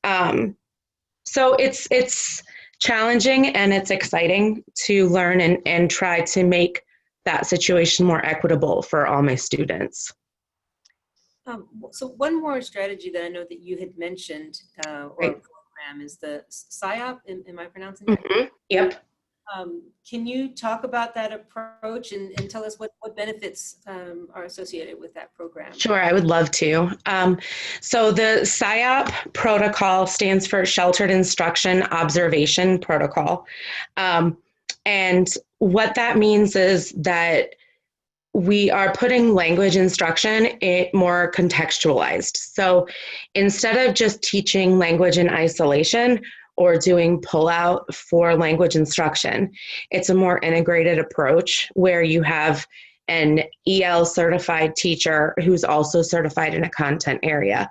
it's challenging, and it's exciting to learn and try to make that situation more equitable for all my students. So one more strategy that I know that you had mentioned, or Right. program, is the SIOP. Am I pronouncing that? Mm-hmm. Yep. Can you talk about that approach and tell us what benefits are associated with that program? Sure, I would love to. So the SIOP protocol stands for Sheltered Instruction Observation Protocol. And what that means is that we are putting language instruction more contextualized. So instead of just teaching language in isolation or doing pullout for language instruction, it's a more integrated approach where you have an EL certified teacher who's also certified in a content area.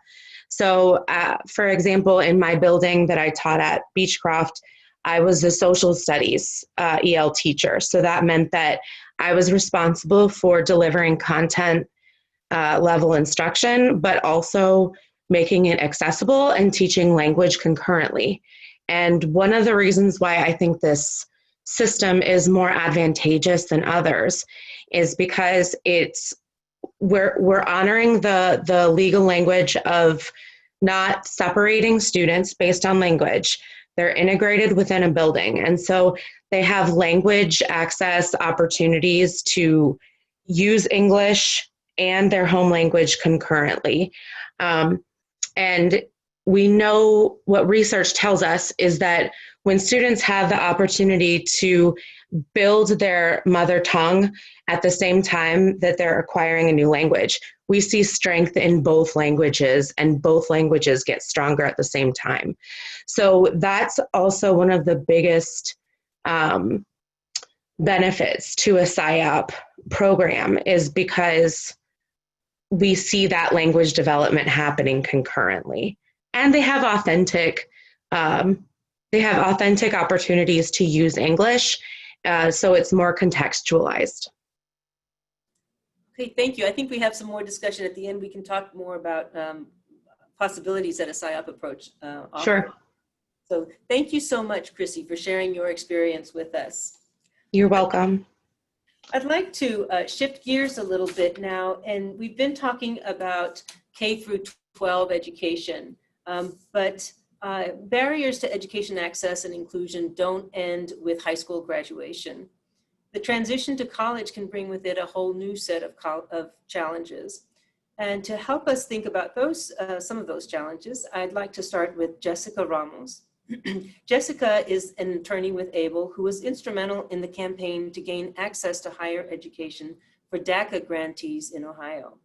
So for example, in my building that I taught at Beechcroft, I was a social studies EL teacher. So that meant that I was responsible for delivering content level instruction, but also making it accessible and teaching language concurrently. And one of the reasons why I think this system is more advantageous than others is because we're honoring the legal language of not separating students based on language. They're integrated within a building. And so they have language access opportunities to use English and their home language concurrently. And we know what research tells us is that when students have the opportunity to build their mother tongue at the same time that they're acquiring a new language, we see strength in both languages, and both languages get stronger at the same time. So that's also one of the biggest benefits to a SIOP program, is because we see that language development happening concurrently. And they have authentic opportunities to use English, so it's more contextualized. Okay, thank you. I think we have some more discussion at the end. We can talk more about possibilities that a SIOP approach offers. Sure. So thank you so much, Chrissy, for sharing your experience with us. You're welcome. I'd like to shift gears a little bit now, and we've been talking about K through 12 education, but barriers to education access and inclusion don't end with high school graduation. The transition to college can bring with it a whole new set of challenges. And to help us think about those, some of those challenges, I'd like to start with Jessica Ramos. Jessica is an attorney with ABLE who was instrumental in the campaign to gain access to higher education for DACA grantees in Ohio.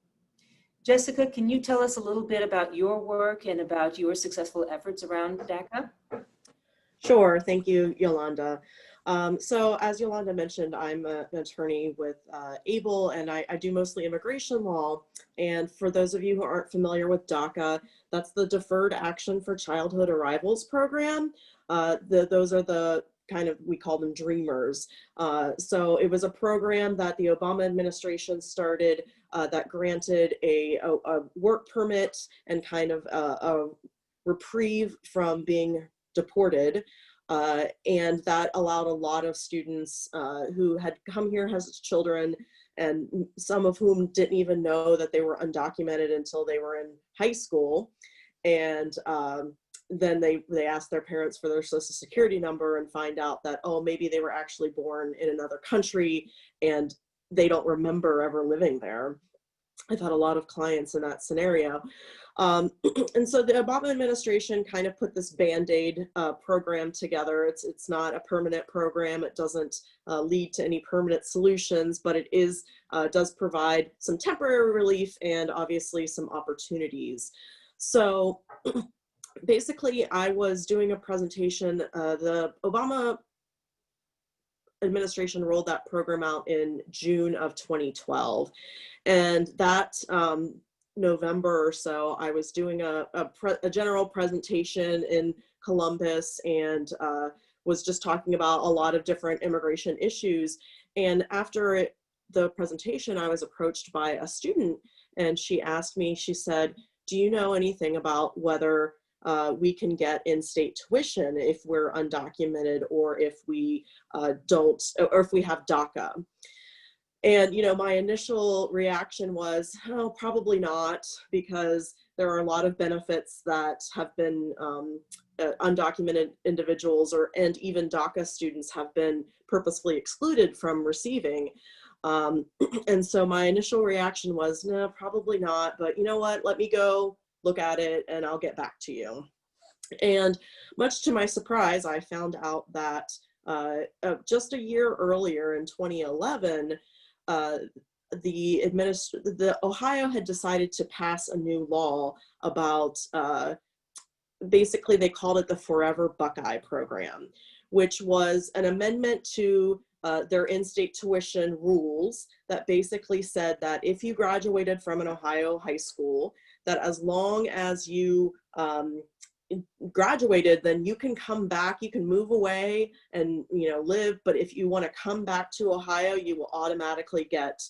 Jessica, can you tell us a little bit about your work and about your successful efforts around DACA? Sure, thank you, Yolanda. So as Yolanda mentioned, I'm an attorney with ABLE, and I do mostly immigration law. And for those of you who aren't familiar with DACA, that's the Deferred Action for Childhood Arrivals program. Those are the kind of, we call them dreamers. So it was a program that the Obama administration started that granted a work permit and kind of a reprieve from being deported. And that allowed a lot of students who had come here as children, and some of whom didn't even know that they were undocumented until they were in high school. And then they asked their parents for their social security number and find out that, oh, maybe they were actually born in another country and they don't remember ever living there. I've had a lot of clients in that scenario. And so the Obama administration kind of put this Band-Aid program together. It's not a permanent program. It doesn't lead to any permanent solutions, but it does provide some temporary relief and obviously some opportunities. So basically, I was doing a presentation. The Obama administration rolled that program out in June of 2012. And that November or so, I was doing a general presentation in Columbus and was just talking about a lot of different immigration issues. And after the presentation, I was approached by a student, and she asked me, she said, do you know anything about whether we can get in-state tuition if we're undocumented, or if we don't, or if we have DACA? And, my initial reaction was, oh, probably not, because there are a lot of benefits that have been undocumented individuals and even DACA students have been purposefully excluded from receiving. And so my initial reaction was, no, probably not, but you know what, let me go look at it and I'll get back to you. And much to my surprise, I found out that just a year earlier in 2011, the Ohio had decided to pass a new law about, basically they called it the Forever Buckeye program, which was an amendment to their in-state tuition rules that basically said that if you graduated from an Ohio high school, that as long as you graduated, then you can come back, you can move away and live, but if you want to come back to Ohio, you will automatically get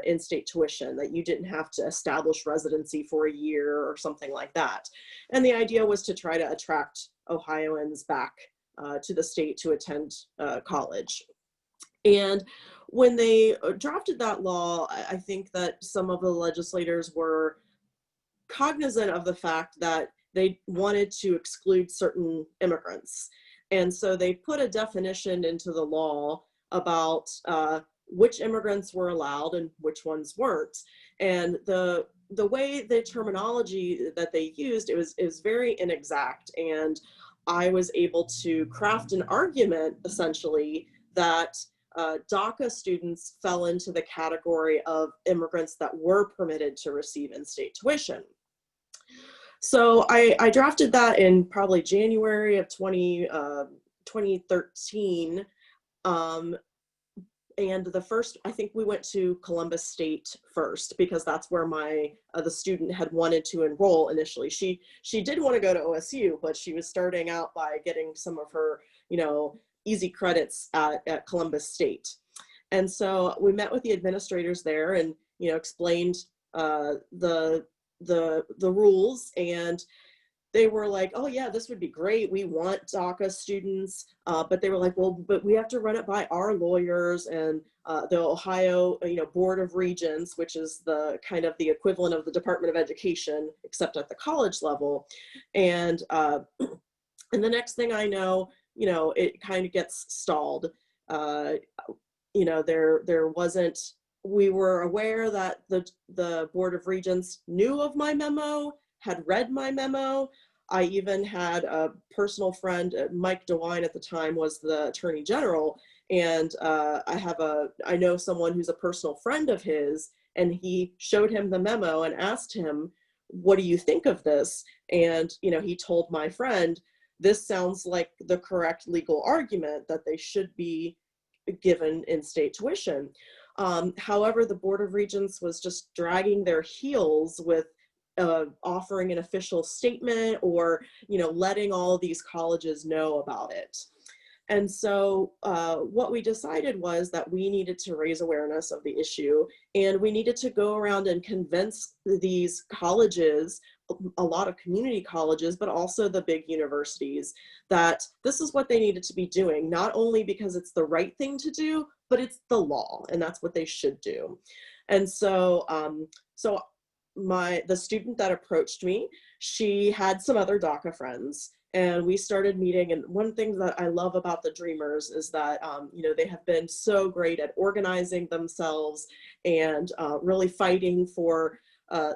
in-state tuition, that you didn't have to establish residency for a year or something like that. And the idea was to try to attract Ohioans back to the state to attend college. And when they drafted that law, I think that some of the legislators were cognizant of the fact that they wanted to exclude certain immigrants. And so they put a definition into the law about which immigrants were allowed and which ones weren't. And the way the terminology that they used, it was very inexact. And I was able to craft an argument, essentially, that DACA students fell into the category of immigrants that were permitted to receive in-state tuition. So I drafted that in probably January of 2013. And I think we went to Columbus State first, because that's where the student had wanted to enroll initially. She did want to go to OSU, but she was starting out by getting some of her, easy credits at Columbus State. And so we met with the administrators there and, explained the rules, and they were like, oh yeah, this would be great. We want DACA students, but they were like, well, but we have to run it by our lawyers and the Ohio, Board of Regents, which is the kind of the equivalent of the Department of Education, except at the college level. And the next thing I know, it kind of gets stalled. There wasn't. We were aware that the Board of Regents knew of my memo, had read my memo. I even had a personal friend, Mike DeWine at the time was the Attorney General, and I know someone who's a personal friend of his, and he showed him the memo and asked him, what do you think of this? And, he told my friend, this sounds like the correct legal argument that they should be given in-state tuition. However, the Board of Regents was just dragging their heels with offering an official statement or, letting all of these colleges know about it. And so what we decided was that we needed to raise awareness of the issue, and we needed to go around and convince these colleges, a lot of community colleges, but also the big universities, that this is what they needed to be doing, not only because it's the right thing to do, but it's the law, and that's what they should do. And so, the student that approached me, she had some other DACA friends, and we started meeting. And one thing that I love about the Dreamers is that, they have been so great at organizing themselves and really fighting for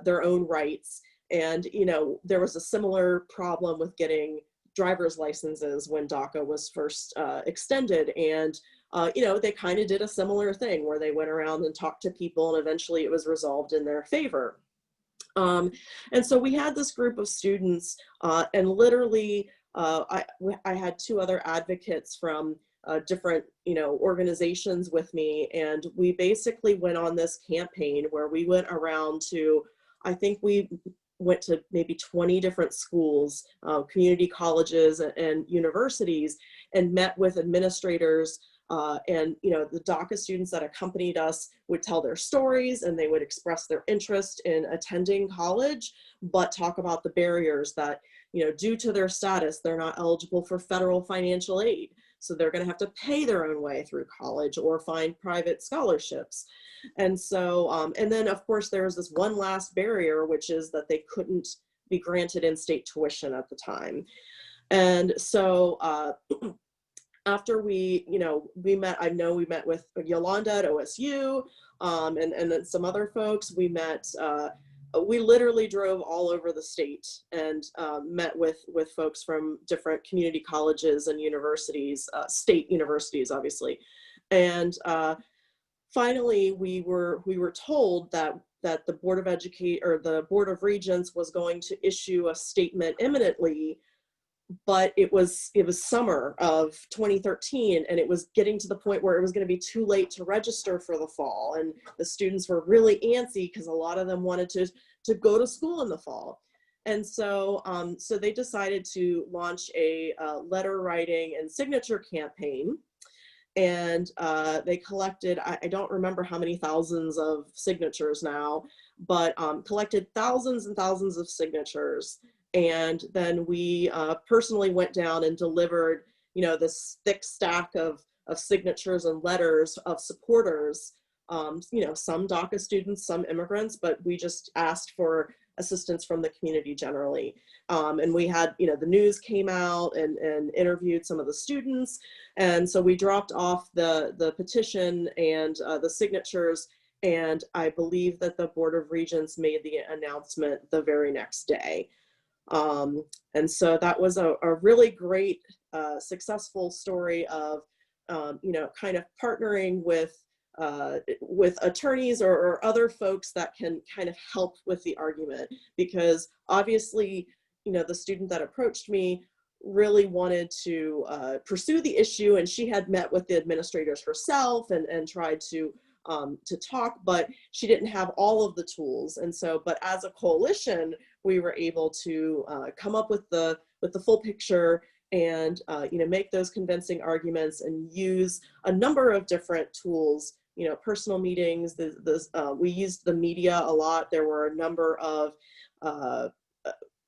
their own rights. And, there was a similar problem with getting driver's licenses when DACA was first extended. And, they kind of did a similar thing where they went around and talked to people, and eventually it was resolved in their favor. And so we had this group of students, and literally I had two other advocates from different, organizations with me. And we basically went on this campaign where we went around to, I think we went to maybe 20 different schools, community colleges and universities, and met with administrators. And the DACA students that accompanied us would tell their stories, and they would express their interest in attending college, but talk about the barriers that, due to their status, they're not eligible for federal financial aid. So they're going to have to pay their own way through college or find private scholarships. And so, and then of course, there's this one last barrier, which is that they couldn't be granted in-state tuition at the time. And so, after we met, I know we met with Yolanda at OSU, and then some other folks. We met, we literally drove all over the state and met with folks from different community colleges and universities, state universities, obviously. And finally, we were told that the Board of Regents was going to issue a statement imminently. But it was summer of 2013, and it was getting to the point where it was going to be too late to register for the fall, and the students were really antsy because a lot of them wanted to go to school in the fall. And so so they decided to launch a letter writing and signature campaign, and they collected, I don't remember how many thousands of signatures now, but collected thousands and thousands of signatures. And then we personally went down and delivered, this thick stack of signatures and letters of supporters, some DACA students, some immigrants, but we just asked for assistance from the community generally. And we had, the news came out and interviewed some of the students. And so we dropped off the petition and the signatures. And I believe that the Board of Regents made the announcement the very next day. And so that was a really great, successful story of, kind of partnering with attorneys or other folks that can kind of help with the argument, because obviously, the student that approached me really wanted to pursue the issue, and she had met with the administrators herself and tried to talk, but she didn't have all of the tools. And so, but as a coalition, we were able to come up with the full picture and make those convincing arguments and use a number of different tools. Personal meetings. We used the media a lot. There were a number of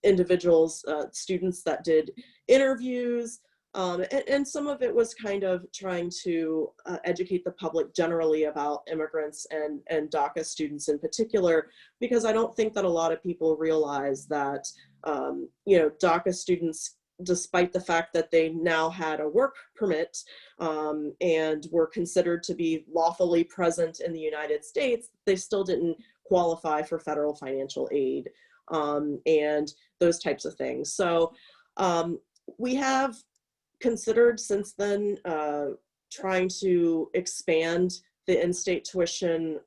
individuals, students that did interviews. And some of it was kind of trying to educate the public generally about immigrants and DACA students in particular, because I don't think that a lot of people realize that, DACA students, despite the fact that they now had a work permit and were considered to be lawfully present in the United States, they still didn't qualify for federal financial aid and those types of things. So we have considered since then trying to expand the in-state tuition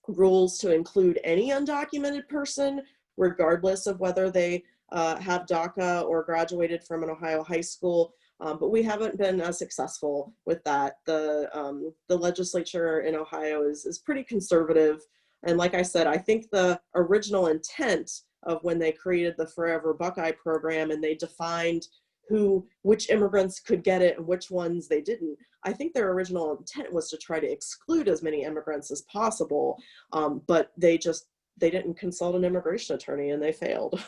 rules to include any undocumented person, regardless of whether they have DACA or graduated from an Ohio high school, but we haven't been as successful with that. The legislature in Ohio is pretty conservative, and like I said, I think the original intent of when they created the Forever Buckeye program and they defined which immigrants could get it and which ones they didn't, I think their original intent was to try to exclude as many immigrants as possible, but they didn't consult an immigration attorney and they failed.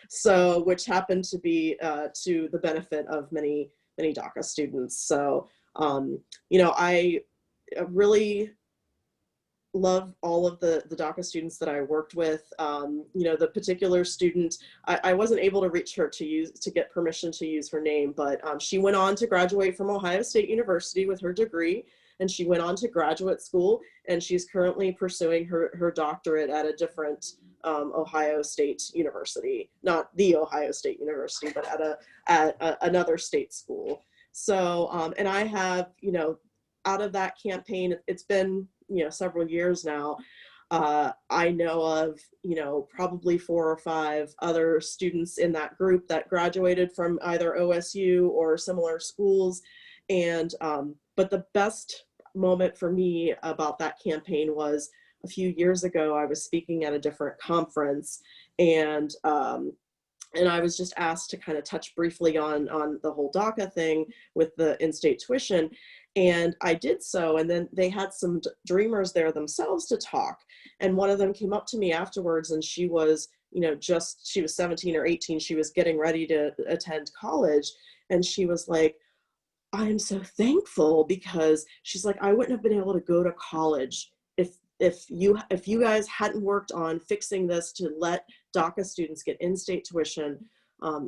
So, which happened to be to the benefit of many DACA students. So, I really love all of the DACA students that I worked with. The particular student, I wasn't able to reach her to get permission to use her name, but she went on to graduate from Ohio State University with her degree, and she went on to graduate school, and she's currently pursuing her doctorate at a different Ohio State University, not the Ohio State University, but at another state school. So, and I have, out of that campaign, it's been, several years now, I know of, probably 4 or 5 other students in that group that graduated from either OSU or similar schools. And but the best moment for me about that campaign was a few years ago. I was speaking at a different conference, and I was just asked to kind of touch briefly on the whole DACA thing with the in-state tuition. And I did so, and then they had some dreamers there themselves to talk. And one of them came up to me afterwards, and she was, you know, she was 17 or 18. She was getting ready to attend college. And she was like, I'm so thankful, because she's like, I wouldn't have been able to go to college if you guys hadn't worked on fixing this to let DACA students get in-state tuition.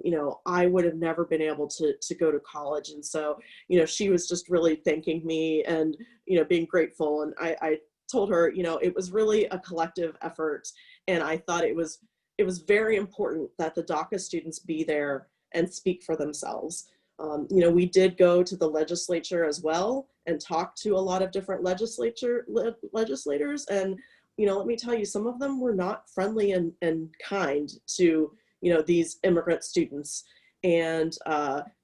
You know, I would have never been able to go to college. And so, you know, she was just really thanking me and, you know, being grateful. And I told her, you know, it was really a collective effort. And I thought it was very important that the DACA students be there and speak for themselves. You know, we did go to the legislature as well and talk to a lot of different legislators. And, you know, let me tell you, some of them were not friendly and kind to, you know, these immigrant students. And,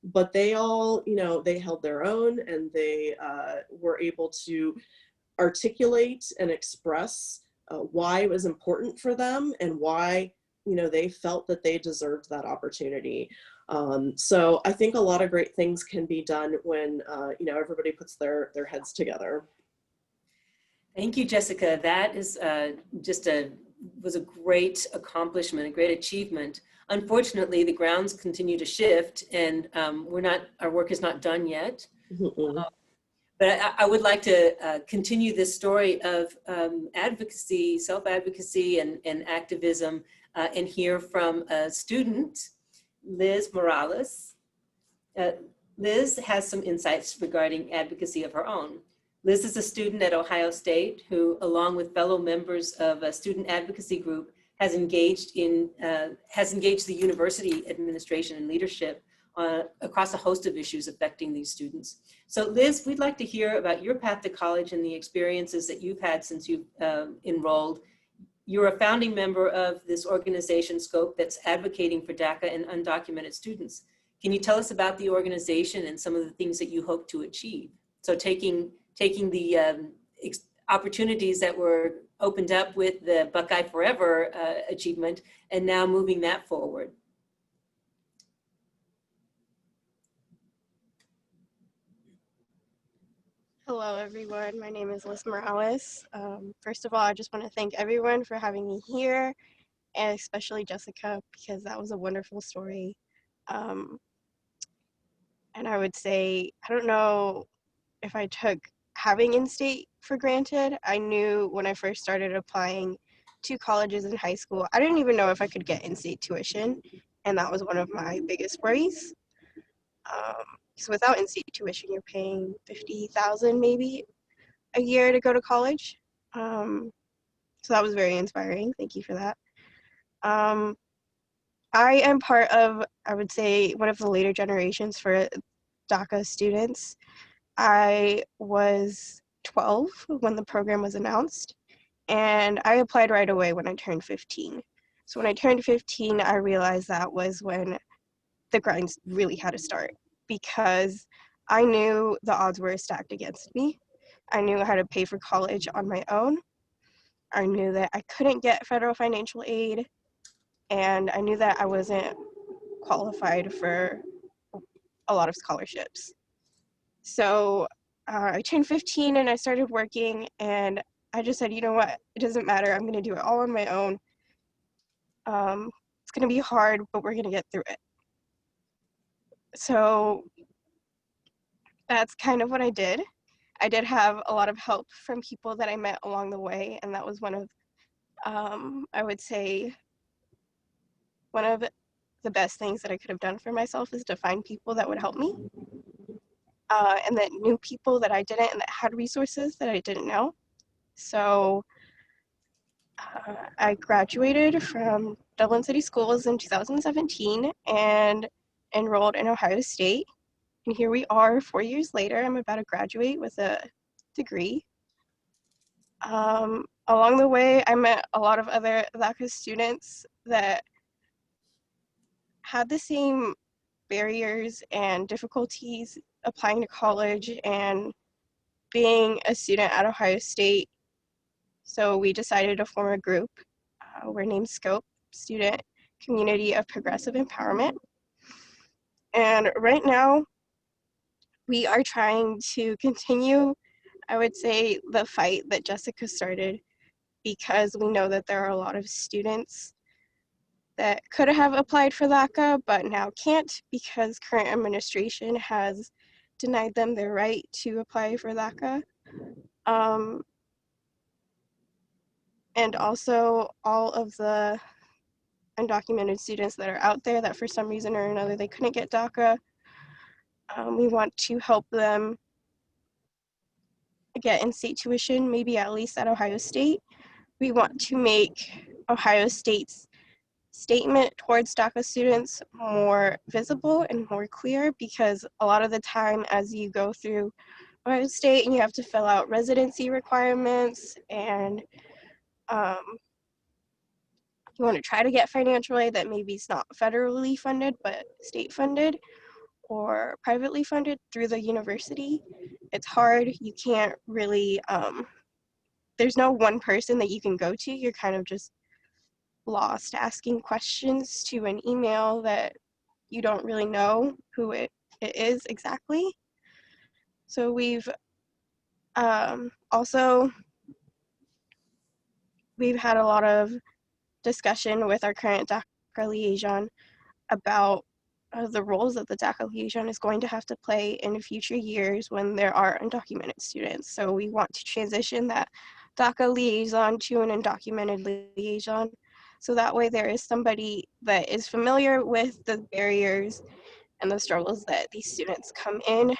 but they all, you know, they held their own, and they were able to articulate and express why it was important for them and why, you know, they felt that they deserved that opportunity. So I think a lot of great things can be done when, you know, everybody puts their heads together. Thank you, Jessica. That is was a great accomplishment, a great achievement. Unfortunately, the grounds continue to shift, and our work is not done yet. But I would like to continue this story of advocacy, self-advocacy, and activism, and hear from a student, Liz Morales. Liz has some insights regarding advocacy of her own. Liz is a student at Ohio State who, along with fellow members of a student advocacy group, has engaged the university administration and leadership across a host of issues affecting these students. So Liz, we'd like to hear about your path to college and the experiences that you've had since you've enrolled. You're a founding member of this organization, SCOPE, that's advocating for DACA and undocumented students. Can you tell us about the organization and some of the things that you hope to achieve? So taking the opportunities that were opened up with the Buckeye Forever achievement and now moving that forward. Hello, everyone. My name is Liz Morales. First of all, I just want to thank everyone for having me here, and especially Jessica, because that was a wonderful story. And I would say, I don't know if I took having in-state for granted. I knew when I first started applying to colleges in high school, I didn't even know if I could get in-state tuition, and that was one of my biggest worries. So without in-state tuition, you're paying $50,000 maybe a year to go to college. So that was very inspiring. Thank you for that. I am part of, I would say, one of the later generations for DACA students. I was 12 when the program was announced, and I applied right away when I turned 15. So when I turned 15, I realized that was when the grind really had to start, because I knew the odds were stacked against me. I knew how to pay for college on my own. I knew that I couldn't get federal financial aid, and I knew that I wasn't qualified for a lot of scholarships. So I turned 15 and I started working, and I just said, you know what, it doesn't matter. I'm going to do it all on my own. It's going to be hard, but we're going to get through it. So that's kind of what I did. I did have a lot of help from people that I met along the way, and that was one of, I would say, one of the best things that I could have done for myself is to find people that would help me, and that knew people that I didn't, and that had resources that I didn't know. So I graduated from Dublin City Schools in 2017 and enrolled in Ohio State. And here we are 4 years later. I'm about to graduate with a degree. Along the way, I met a lot of other DACA students that had the same barriers and difficulties applying to college and being a student at Ohio State. So we decided to form a group. We're named SCOPE, Student Community of Progressive Empowerment. And right now, we are trying to continue, I would say, the fight that Jessica started, because we know that there are a lot of students that could have applied for DACA, but now can't because current administration has denied them their right to apply for DACA. And also all of the undocumented students that are out there that for some reason or another they couldn't get DACA. We want to help them get in-state tuition, maybe at least at Ohio State. We want to make Ohio State's statement towards DACA students more visible and more clear, because a lot of the time as you go through Ohio State and you have to fill out residency requirements and you want to try to get financial aid that maybe is not federally funded but state funded or privately funded through the university, it's hard. You can't really, there's no one person that you can go to. You're kind of just lost asking questions to an email that you don't really know who it is exactly. So we've also, we've had a lot of discussion with our current DACA liaison about the roles that the DACA liaison is going to have to play in future years when there are undocumented students. So we want to transition that DACA liaison to an undocumented liaison. So that way there is somebody that is familiar with the barriers and the struggles that these students come in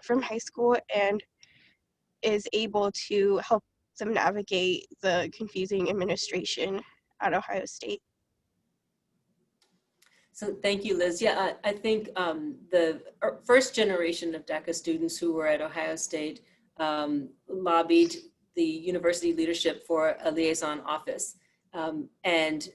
from high school and is able to help them navigate the confusing administration at Ohio State. So thank you, Liz. Yeah, I think the first generation of DACA students who were at Ohio State lobbied the university leadership for a liaison office. And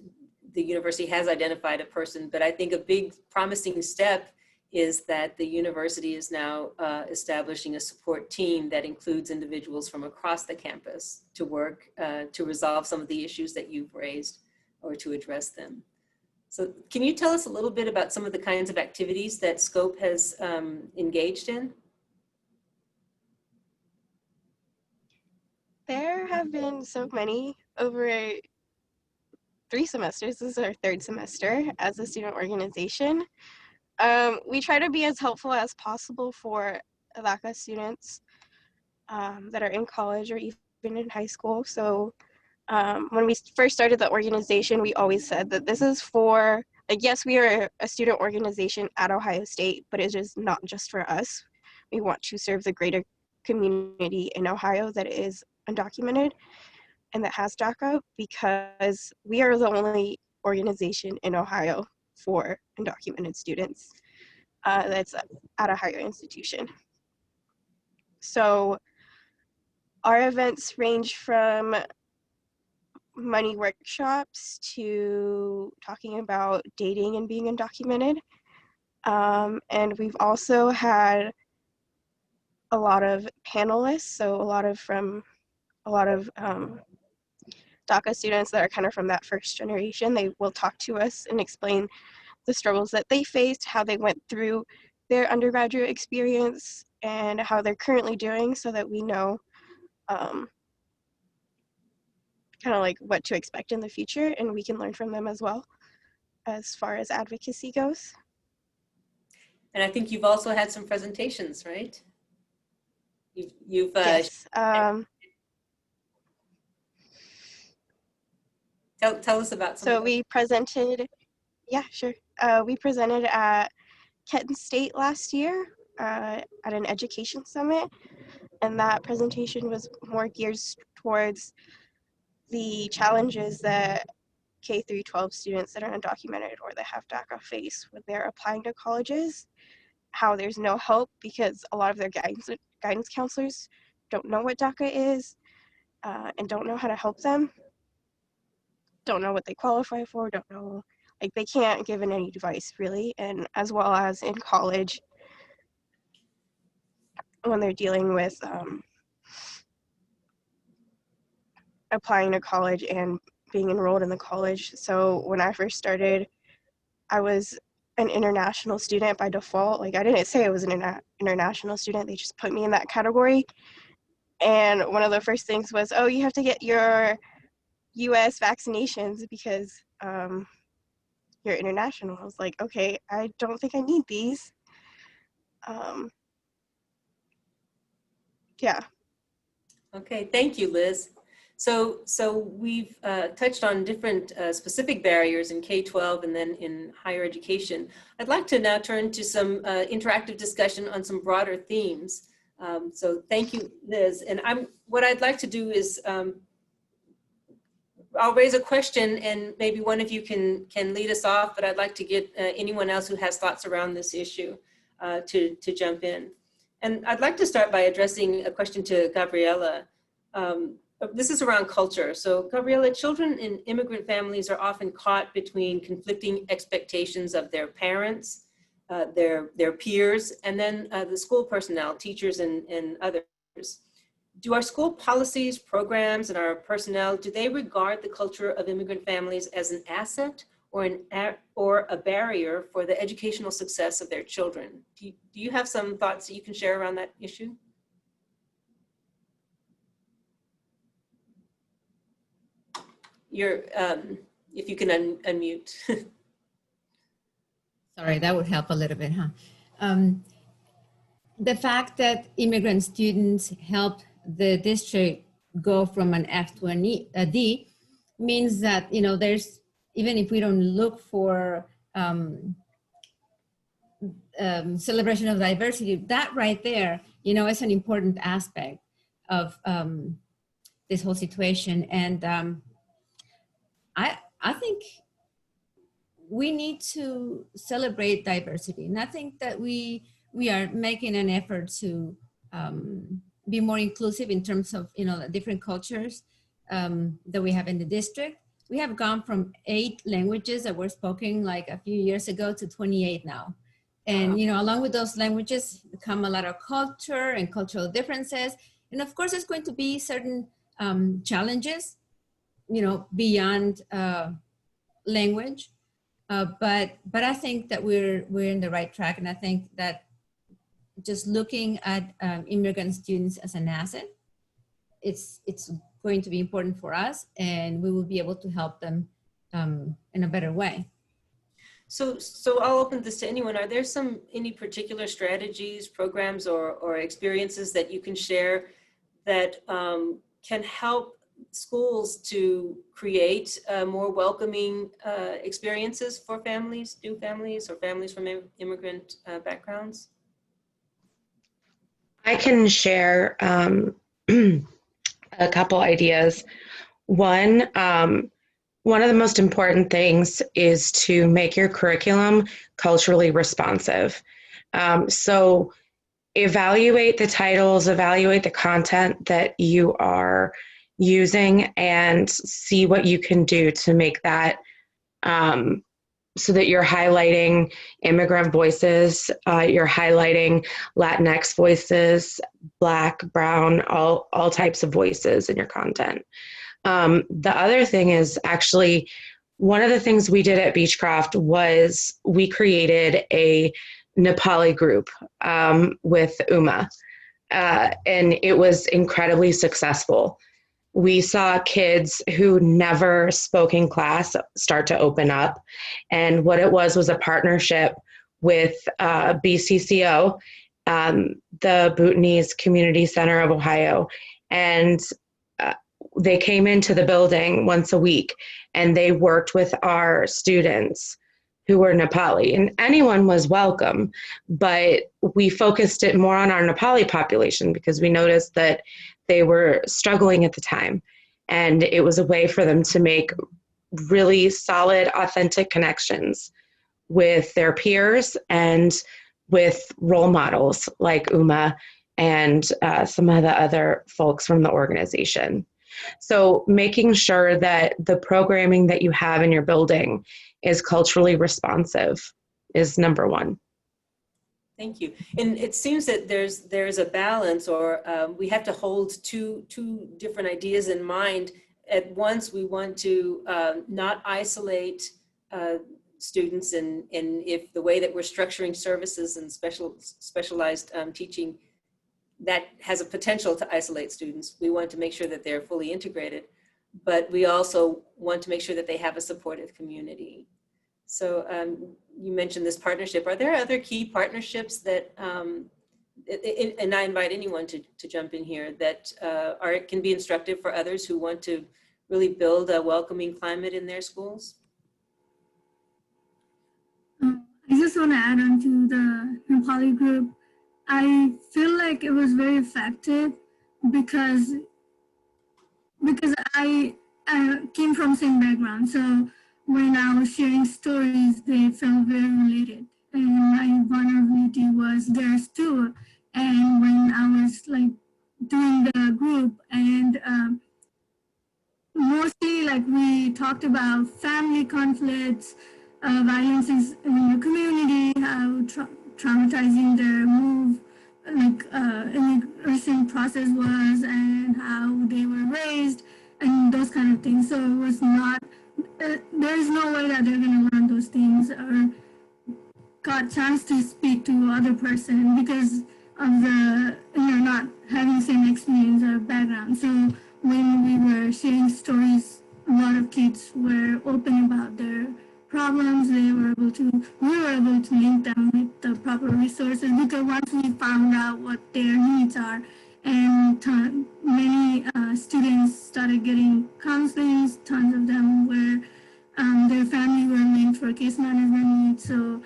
the university has identified a person, but I think a big promising step is that the university is now establishing a support team that includes individuals from across the campus to work to resolve some of the issues that you've raised or to address them. So can you tell us a little bit about some of the kinds of activities that SCOPE has engaged in? There have been so many over 3 semesters. This is our 3rd semester as a student organization. We try to be as helpful as possible for DACA students that are in college or even in high school. So when we first started the organization, we always said that this is for, like, yes, we are a student organization at Ohio State, but it is not just for us. We want to serve the greater community in Ohio that is undocumented and that has DACA, because we are the only organization in Ohio for undocumented students that's at a higher institution. So our events range from money workshops to talking about dating and being undocumented. And we've also had a lot of panelists, so a lot of DACA students that are kind of from that first generation. They will talk to us and explain the struggles that they faced, how they went through their undergraduate experience, and how they're currently doing, so that we know kind of like what to expect in the future, and we can learn from them as well as far as advocacy goes. And I think you've also had some presentations, right? You've Yes. tell us about some. So we presented, yeah, sure. We presented at Kent State last year at an education summit, and that presentation was more geared towards the challenges that K through 12 students that are undocumented or that have DACA face when they're applying to colleges, how there's no help because a lot of their guidance counselors don't know what DACA is and don't know how to help them, don't know what they qualify for, don't know, like they can't give any advice really. And as well as in college, when they're dealing with applying to college and being enrolled in the college. So when I first started, I was an international student by default. Like I didn't say I was an international student. They just put me in that category. And one of the first things was, oh, you have to get your US vaccinations because you're international. I was like, okay, I don't think I need these. Yeah. Okay, thank you, Liz. So we've touched on different specific barriers in K-12 and then in higher education. I'd like to now turn to some interactive discussion on some broader themes. So thank you, Liz. And what I'd like to do is I'll raise a question and maybe one of you can lead us off, but I'd like to get anyone else who has thoughts around this issue to jump in. And I'd like to start by addressing a question to Gabriela. This is around culture. So Gabriela, children in immigrant families are often caught between conflicting expectations of their parents, their peers, and then the school personnel, teachers and others. Do our school policies, programs, and our personnel, do they regard the culture of immigrant families as an asset or a barrier for the educational success of their children? Do you have some thoughts that you can share around that issue? If you can unmute. Sorry, that would help a little bit, huh? The fact that immigrant students help the district go from an F to a D means that, you know, there's, even if we don't look for celebration of diversity, that right there, you know, is an important aspect of this whole situation. And I think we need to celebrate diversity. And I think that we are making an effort to be more inclusive in terms of, you know, the different cultures that we have in the district. We have gone from 8 languages that were spoken like a few years ago to 28 now. And, you know, along with those languages come a lot of culture and cultural differences. And of course, there's going to be certain challenges, you know, beyond language. But I think that we're in the right track. And I think that just looking at immigrant students as an asset, it's going to be important for us, and we will be able to help them in a better way. So I'll open this to anyone. Are there any particular strategies, programs, or experiences that you can share that can help schools to create more welcoming experiences for families, new families, or families from immigrant backgrounds? I can share a couple ideas. One of the most important things is to make your curriculum culturally responsive. So evaluate the titles, evaluate the content that you are using, and see what you can do to make that so that you're highlighting immigrant voices, you're highlighting Latinx voices, Black, Brown, all types of voices in your content. The other thing is actually, one of the things we did at Beechcroft was we created a Nepali group with Uma, and it was incredibly successful. We saw kids who never spoke in class start to open up. And what it was a partnership with BCCO, the Bhutanese Community Center of Ohio. And they came into the building once a week and they worked with our students who were Nepali, and anyone was welcome, but we focused it more on our Nepali population because we noticed that they were struggling at the time. And it was a way for them to make really solid, authentic connections with their peers and with role models like Uma and some of the other folks from the organization. So making sure that the programming that you have in your building is culturally responsive is number one. Thank you. And it seems that there's a balance, or we have to hold two different ideas in mind. At once, we want to not isolate students, and if the way that we're structuring services and specialized teaching, that has a potential to isolate students. We want to make sure that they're fully integrated, but we also want to make sure that they have a supportive community. So you mentioned this partnership. Are there other key partnerships that, and I invite anyone to jump in here, that can be instructive for others who want to really build a welcoming climate in their schools? I just want to add on to the Nepali group. I feel like it was very effective because I came from same background. So when I was sharing stories, they felt very related. And my vulnerability was theirs too. And when I was like doing the group, and mostly like we talked about family conflicts, violences in the community, how traumatizing their move, like immigration process was, and how they were raised, and those kind of things. So it was not, there is no way that they're going to learn those things or got chance to speak to other person because of the, not having same experience or background. So when we were sharing stories, a lot of kids were open about their problems. We were able to link them with the proper resources, because once we found out what their needs are, and many students started getting counseling, tons of them were, their family were linked for case management needs. So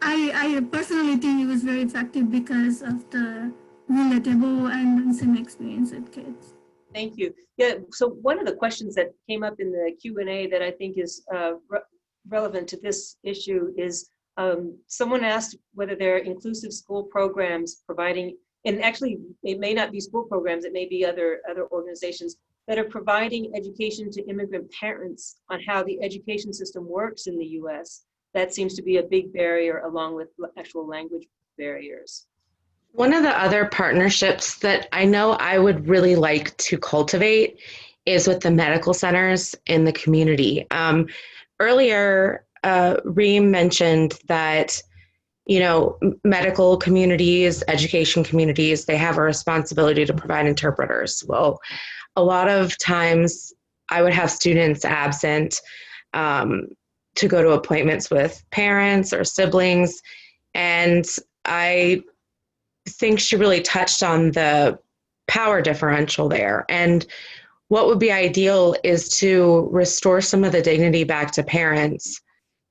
I personally think it was very effective because of the relatable and same experience with kids. Thank you. Yeah, so one of the questions that came up in the Q&A that I think is relevant to this issue is someone asked whether there are inclusive school programs providing, and actually it may not be school programs, it may be other organizations that are providing education to immigrant parents on how the education system works in the US. That seems to be a big barrier, along with actual language barriers. One of the other partnerships that I know I would really like to cultivate is with the medical centers in the community. Earlier, Reem mentioned that, medical communities, education communities, they have a responsibility to provide interpreters. Well, a lot of times I would have students absent to go to appointments with parents or siblings, and I think she really touched on the power differential there. And what would be ideal is to restore some of the dignity back to parents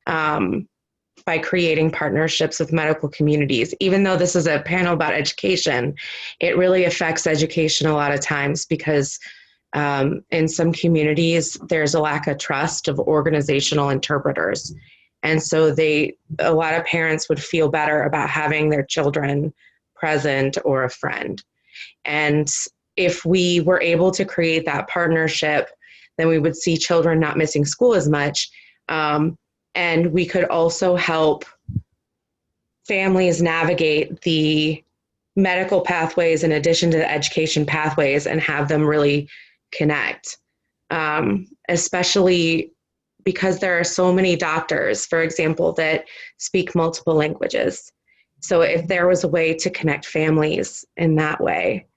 by creating partnerships with medical communities. Even though this is a panel about education, it really affects education a lot of times because in some communities, there's a lack of trust of organizational interpreters. And so a lot of parents would feel better about having their children present or a friend. And if we were able to create that partnership, then we would see children not missing school as much. And we could also help families navigate the medical pathways in addition to the education pathways and have them really connect, especially because there are so many doctors, for example, that speak multiple languages. So if there was a way to connect families in that way,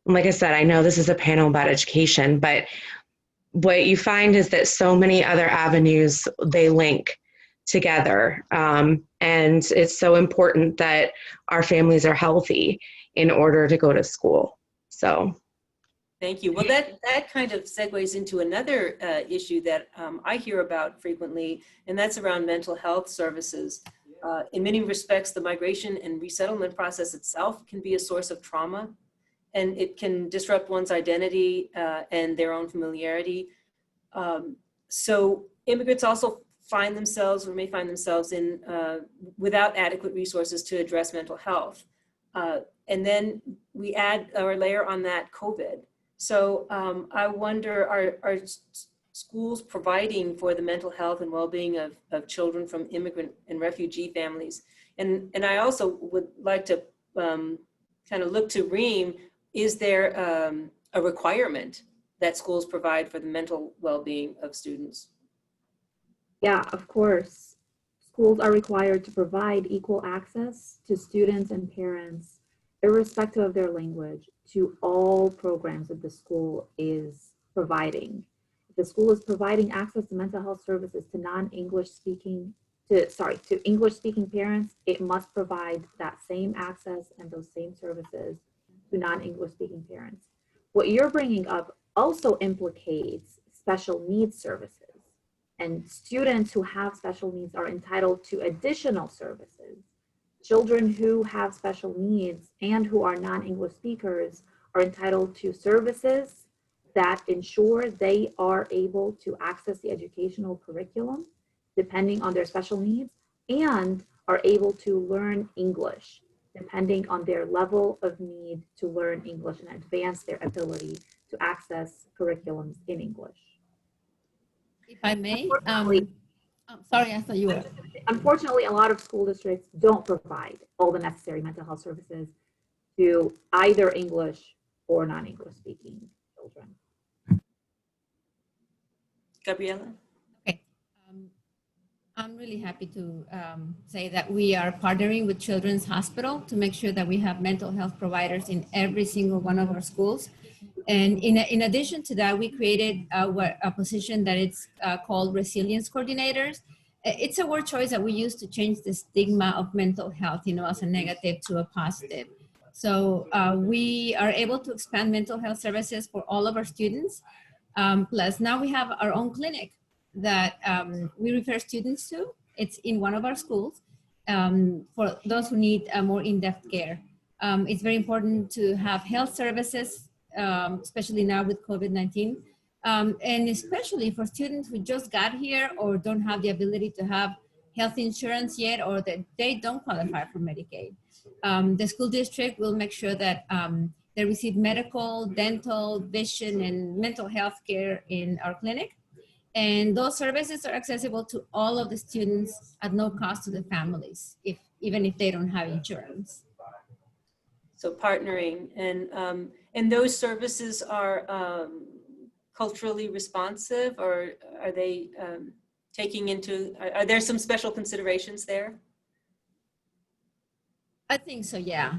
and like I said, I know this is a panel about education, but what you find is that so many other avenues, they link together. And it's so important that our families are healthy in order to go to school. So. Thank you. Well, that kind of segues into another issue that I hear about frequently, and that's around mental health services. In many respects, the migration and resettlement process itself can be a source of trauma, and it can disrupt one's identity and their own familiarity. So immigrants also find themselves or may find themselves in without adequate resources to address mental health. And then we add or layer on that COVID. So I wonder, are schools providing for the mental health and well-being of children from immigrant and refugee families And I also would like to kind of look to Reem. Is there a requirement that schools provide for the mental well-being of students? Yeah, of course. Schools are required to provide equal access to students and parents, irrespective of their language, to all programs that the school is providing. If the school is providing access to mental health services to non-English speaking, to English speaking parents, it must provide that same access and those same services to non-English speaking parents. What you're bringing up also implicates special needs services. And students who have special needs are entitled to additional services. Children who have special needs and who are non-English speakers are entitled to services that ensure they are able to access the educational curriculum depending on their special needs, and are able to learn English depending on their level of need to learn English and advance their ability to access curriculums in English. If I may, Unfortunately, sorry, I thought you were. Unfortunately, a lot of school districts don't provide all the necessary mental health services to either English or non-English speaking children. Gabriela? Okay. I'm really happy to say that we are partnering with Children's Hospital to make sure that we have mental health providers in every single one of our schools. And in addition to that, we created a position that it's called resilience coordinators. It's a word choice that we use to change the stigma of mental health, as a negative to a positive. So we are able to expand mental health services for all of our students. Plus now we have our own clinic that we refer students to. It's in one of our schools for those who need more in-depth care. It's very important to have health services, especially now with COVID-19, and especially for students who just got here or don't have the ability to have health insurance yet, or that they don't qualify for Medicaid. The school district will make sure that they receive medical, dental, vision, and mental health care in our clinic. And those services are accessible to all of the students at no cost to the families, even if they don't have insurance. So partnering, and those services are culturally responsive, or are they are there some special considerations there? I think so, yeah.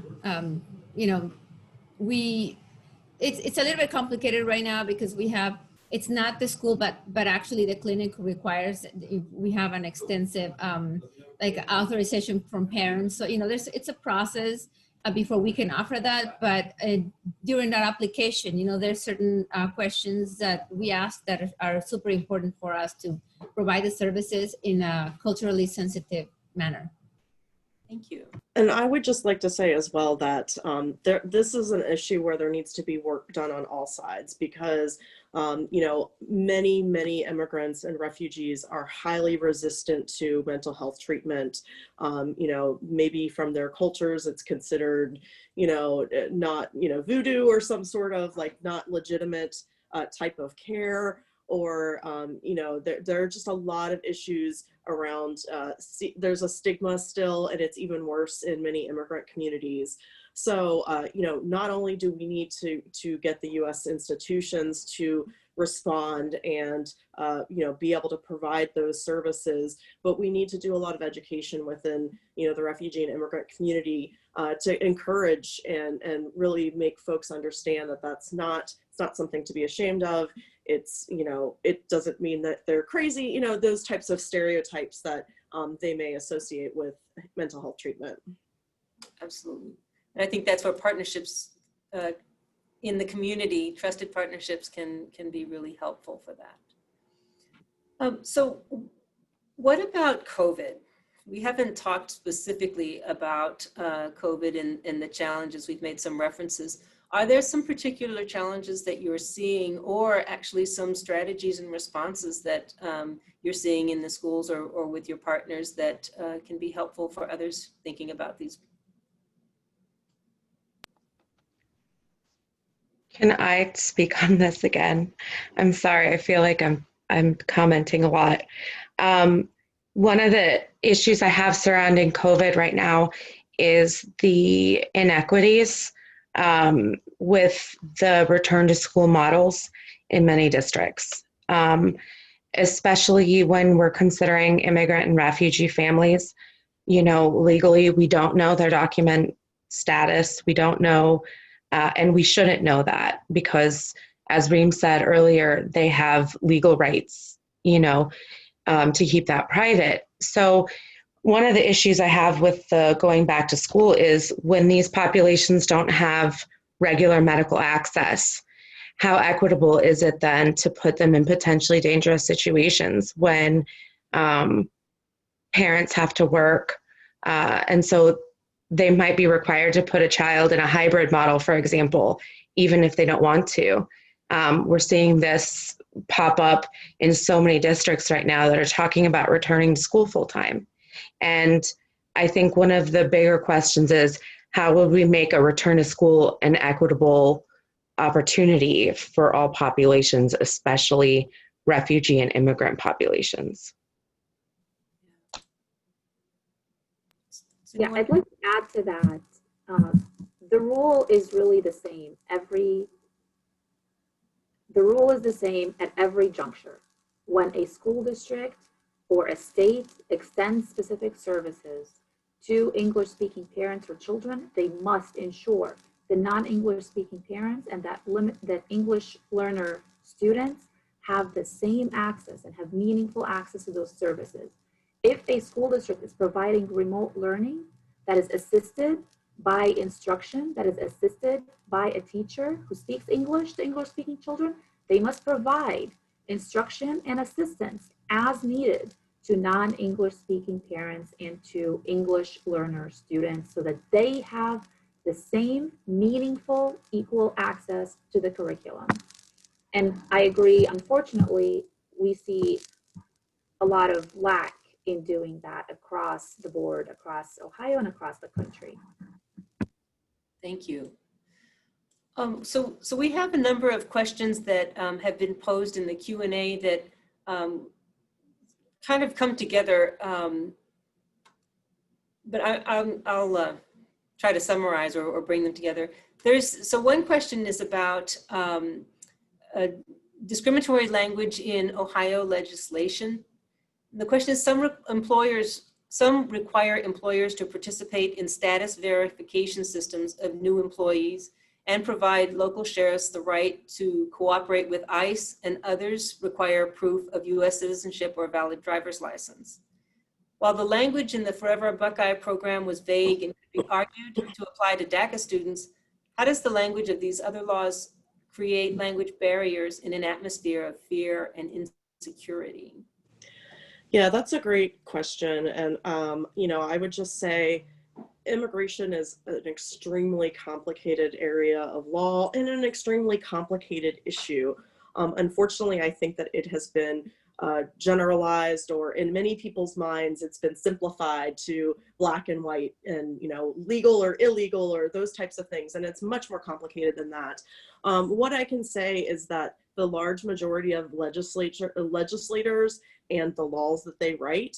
It's a little bit complicated right now because it's not the school, but actually the clinic requires, we have an extensive authorization from parents. So, it's a process before we can offer that, but during that application, there's certain questions that we ask that are super important for us to provide the services in a culturally sensitive manner. Thank you. And I would just like to say as well that this is an issue where there needs to be work done on all sides, because many immigrants and refugees are highly resistant to mental health treatment. Maybe from their cultures, it's considered, not, voodoo or some sort of not legitimate type of care. Or, there are just a lot of issues around, there's a stigma still, and it's even worse in many immigrant communities. So, not only do we need to get the U.S. institutions to respond and, be able to provide those services, but we need to do a lot of education within, the refugee and immigrant community to encourage and really make folks understand that it's not something to be ashamed of. It's, it doesn't mean that they're crazy, those types of stereotypes that they may associate with mental health treatment. Absolutely. And I think that's where partnerships in the community, trusted partnerships can be really helpful for that. So what about COVID? We haven't talked specifically about COVID and the challenges. We've made some references. Are there some particular challenges that you're seeing, or actually some strategies and responses that you're seeing in the schools or with your partners that can be helpful for others thinking about these? Can I speak on this again? I'm sorry, I feel like I'm commenting a lot. one of the issues I have surrounding COVID right now is the inequities with the return to school models in many districts, especially when we're considering immigrant and refugee families. You know, legally, we don't know their document status. We don't know, and we shouldn't know that because, as Reem said earlier, they have legal rights, you know, to keep that private. So one of the issues I have with the going back to school is when these populations don't have regular medical access, how equitable is it then to put them in potentially dangerous situations when parents have to work? And so they might be required to put a child in a hybrid model, for example, even if they don't want to. We're seeing this pop up in so many districts right now that are talking about returning to school full time. And I think one of the bigger questions is how would we make a return to school an equitable opportunity for all populations, especially refugee and immigrant populations? Yeah, I'd like to add to that. The rule is really the same. The rule is the same at every juncture. When a school district or a state extends specific services to English-speaking parents or children, they must ensure the non-English speaking parents and that English learner students have the same access and have meaningful access to those services. If a school district is providing remote learning that is assisted by instruction, that is assisted by a teacher who speaks English to English-speaking children, they must provide instruction and assistance as needed to non-English speaking parents and to English learner students so that they have the same meaningful, equal access to the curriculum. And I agree, unfortunately, we see a lot of lack in doing that across the board, across Ohio and across the country. Thank you. So we have a number of questions that have been posed in the Q&A that kind of come together, but I'll try to summarize or bring them together. So one question is about discriminatory language in Ohio legislation. The question is, some require employers to participate in status verification systems of new employees and provide local sheriffs the right to cooperate with ICE, and others require proof of US citizenship or a valid driver's license. While the language in the Forever Buckeye program was vague and could be argued to apply to DACA students, how does the language of these other laws create language barriers in an atmosphere of fear and insecurity? Yeah, that's a great question. And, you know, I would just say immigration is an extremely complicated area of law and an extremely complicated issue. Unfortunately, I think that it has been generalized, or in many people's minds, it's been simplified to black and white and, you know, legal or illegal or those types of things. And it's much more complicated than that. What I can say is that the large majority of legislators and the laws that they write,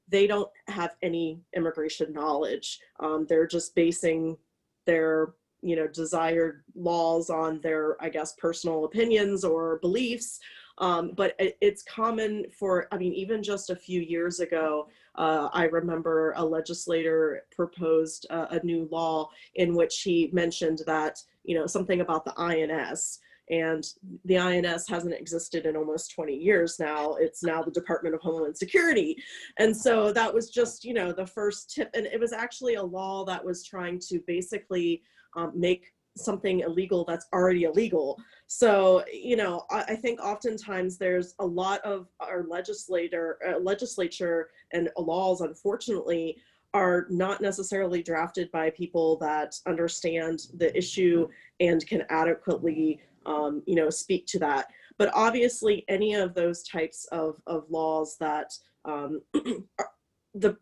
they don't have any immigration knowledge. They're just basing their, you know, desired laws on their, I guess, personal opinions or beliefs. But it's common for, I mean, even just a few years ago, I remember a legislator proposed a new law in which he mentioned that, you know, something about the INS. And the INS hasn't existed in almost 20 years now. It's now the Department of Homeland Security. And so that was just, you know, the first tip. And it was actually a law that was trying to basically make something illegal that's already illegal. So, you know, I think oftentimes there's a lot of our legislature and laws, unfortunately, are not necessarily drafted by people that understand the issue and can adequately you know, speak to that. But obviously any of those types of laws that the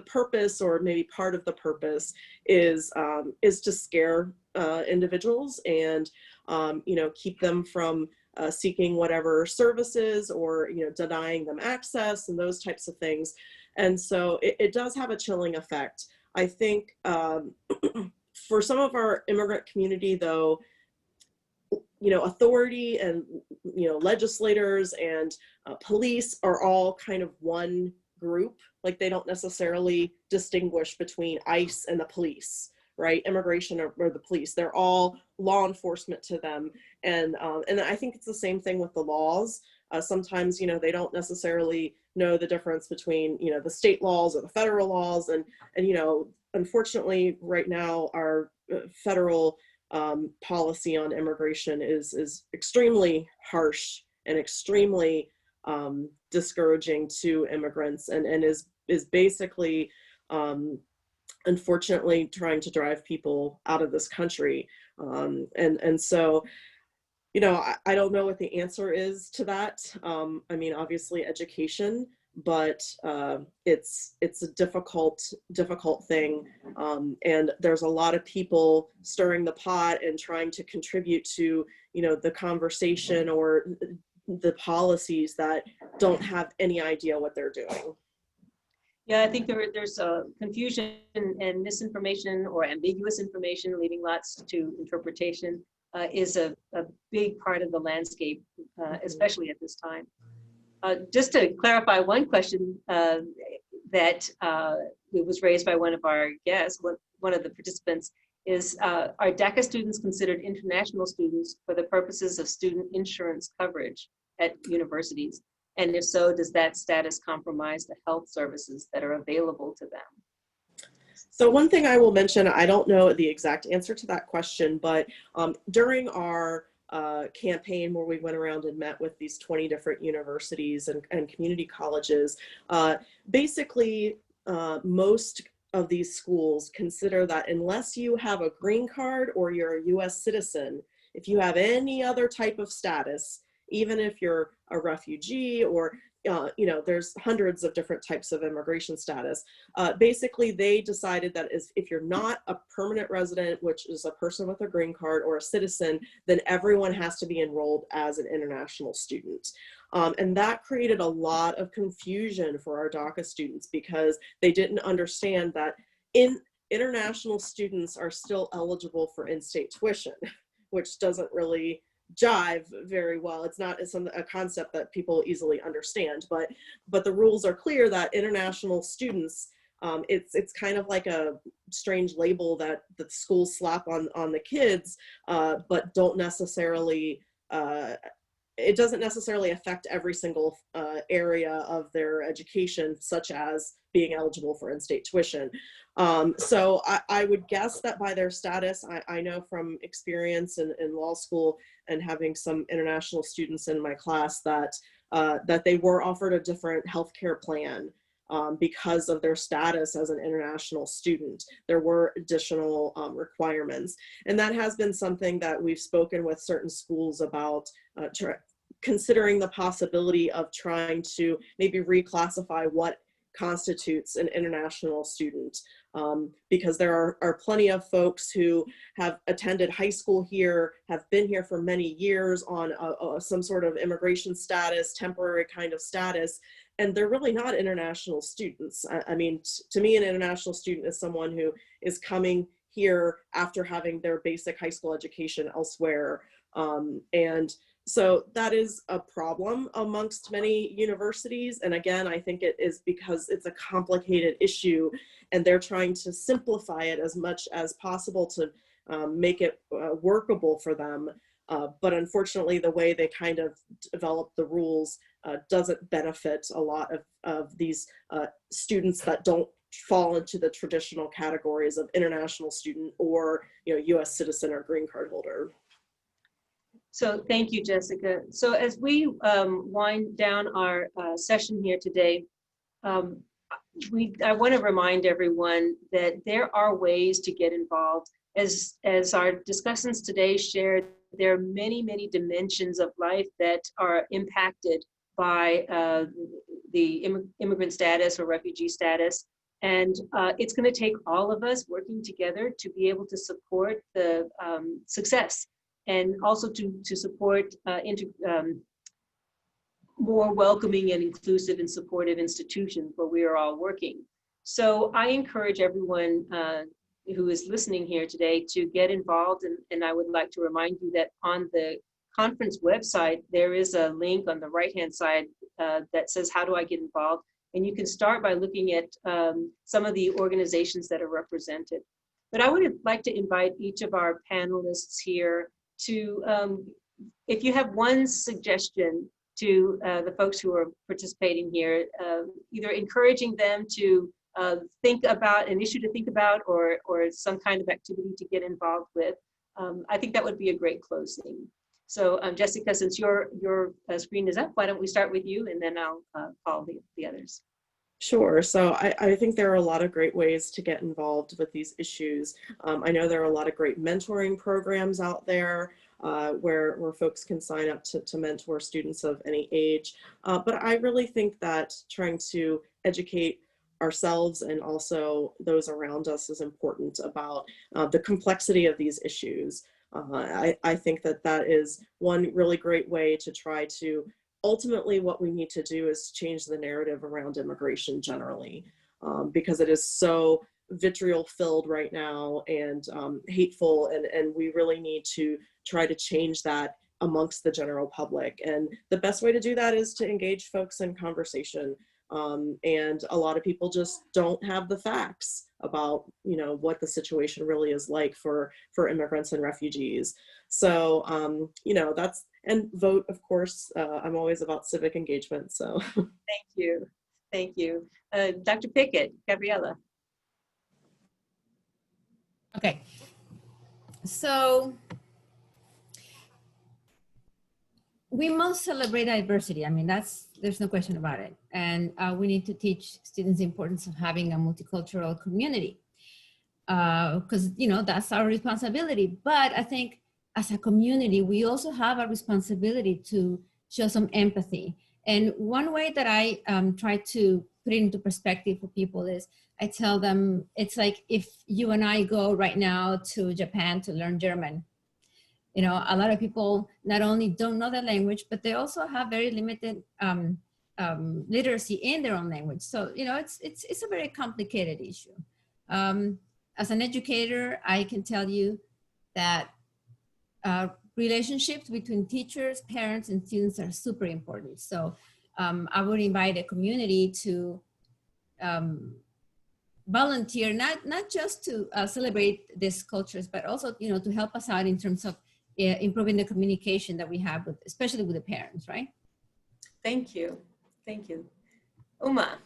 purpose, or maybe part of the purpose, is to scare individuals and you know, keep them from seeking whatever services or, denying them access and those types of things. And so it does have a chilling effect. I think for some of our immigrant community, though, authority and, legislators and police are all kind of one group. Like, they don't necessarily distinguish between ICE and the police, right? Immigration or the police. They're all law enforcement to them. And I think it's the same thing with the laws. Sometimes, they don't necessarily know the difference between, the state laws or the federal laws. And unfortunately, right now, our federal policy on immigration is extremely harsh and extremely discouraging to immigrants, and is basically, unfortunately, trying to drive people out of this country. And so, I don't know what the answer is to that. I mean, obviously education, but it's a difficult thing. And there's a lot of people stirring the pot and trying to contribute to, the conversation or the policies that don't have any idea what they're doing. Yeah, I think there's confusion and misinformation or ambiguous information, leaving lots to interpretation, is a big part of the landscape, especially at this time. Just to clarify one question that it was raised by one of our guests, one of the participants, is are DACA students considered international students for the purposes of student insurance coverage at universities? And if so, does that status compromise the health services that are available to them? So one thing I will mention, I don't know the exact answer to that question, but during our campaign where we went around and met with these 20 different universities and community colleges, basically most of these schools consider that unless you have a green card or you're a US citizen, if you have any other type of status, even if you're a refugee or there's hundreds of different types of immigration status. Basically, they decided that if you're not a permanent resident, which is a person with a green card or a citizen, then everyone has to be enrolled as an international student. And that created a lot of confusion for our DACA students because they didn't understand that international students are still eligible for in-state tuition, which doesn't really jive very well. It's not a concept that people easily understand, but the rules are clear that international students, it's kind of like a strange label that the schools slap on the kids, but don't necessarily, it doesn't necessarily affect every single area of their education, such as being eligible for in-state tuition. So I would guess that by their status, I know from experience in law school and having some international students in my class that they were offered a different healthcare plan because of their status as an international student. There were additional requirements. And that has been something that we've spoken with certain schools about, considering the possibility of trying to maybe reclassify what constitutes an international student, because there are plenty of folks who have attended high school here, have been here for many years on some sort of immigration status, temporary kind of status, and they're really not international students. I mean, to me, an international student is someone who is coming here after having their basic high school education elsewhere. And so that is a problem amongst many universities. And again, I think it is because it's a complicated issue and they're trying to simplify it as much as possible to make it workable for them. But unfortunately, the way they kind of develop the rules doesn't benefit a lot of these students that don't fall into the traditional categories of international student or US citizen or green card holder. So thank you, Jessica. So as we wind down our session here today, I want to remind everyone that there are ways to get involved. As our discussants today shared, there are many, many dimensions of life that are impacted by the immigrant status or refugee status. And it's going to take all of us working together to be able to support the success and also to support more welcoming and inclusive and supportive institutions where we are all working. So I encourage everyone who is listening here today to get involved, and I would like to remind you that on the conference website, there is a link on the right-hand side that says, how do I get involved? And you can start by looking at some of the organizations that are represented. But I would like to invite each of our panelists here to, if you have one suggestion to the folks who are participating here, either encouraging them to think about an issue to think about, or some kind of activity to get involved with, I think that would be a great closing. So Jessica, since your screen is up, why don't we start with you, and then I'll call the others. Sure. So I think there are a lot of great ways to get involved with these issues. I know there are a lot of great mentoring programs out there where folks can sign up to mentor students of any age. But I really think that trying to educate ourselves and also those around us is important about the complexity of these issues. I think that is one really great way to try to, ultimately what we need to do is change the narrative around immigration generally, because it is so vitriol filled right now and hateful, and we really need to try to change that amongst the general public. And the best way to do that is to engage folks in conversation. And a lot of people just don't have the facts about, you know, what the situation really is like for immigrants and refugees. So, you know, that's, and vote, of course. I'm always about civic engagement, so. Thank you. Thank you. Dr. Pickett, Gabriela. Okay. So we must celebrate diversity. I mean, there's no question about it. And we need to teach students the importance of having a multicultural community, because, you know, that's our responsibility. But I think as a community, we also have a responsibility to show some empathy. And one way that I try to put it into perspective for people is I tell them, it's like if you and I go right now to Japan to learn German. You know, a lot of people not only don't know the language, but they also have very limited literacy in their own language. So, you know, it's a very complicated issue. As an educator, I can tell you that relationships between teachers, parents, and students are super important. So I would invite a community to volunteer, not just to celebrate these cultures, but also, you know, to help us out in terms of improving the communication that we have with, especially with the parents, right? Thank you. Thank you. Uma.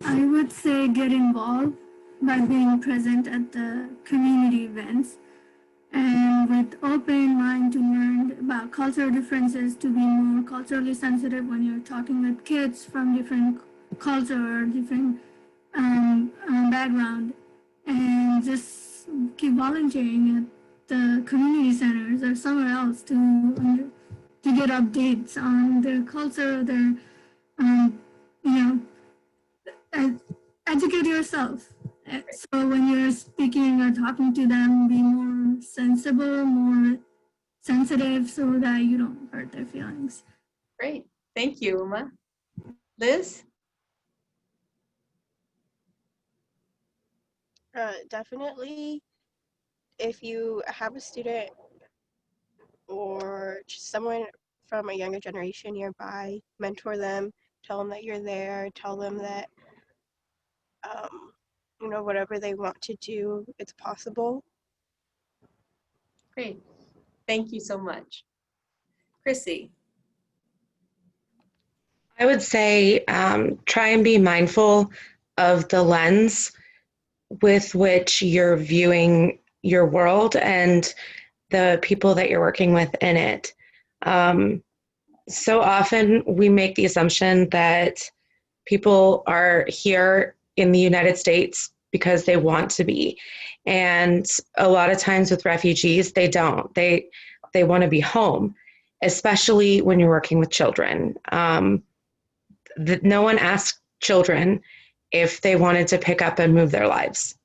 I would say get involved by being present at the community events and with open mind to learn about cultural differences, to be more culturally sensitive when you're talking with kids from different culture or different background, and just keep volunteering at the community centers or somewhere else to get updates on their culture, their you know, educate yourself. So when you're speaking or talking to them, be more sensible, more sensitive, so that you don't hurt their feelings. Great. Thank you, Uma. Liz? Definitely, if you have a student or just someone from a younger generation nearby, mentor them, tell them that you're there, tell them that, you know, whatever they want to do, it's possible. Great. Thank you so much. Chrissy? I would say try and be mindful of the lens with which you're viewing your world and the people that you're working with in it. So often we make the assumption that people are here in the United States because they want to be. And a lot of times with refugees, they don't. They want to be home, especially when you're working with children. No one asks children if they wanted to pick up and move their lives.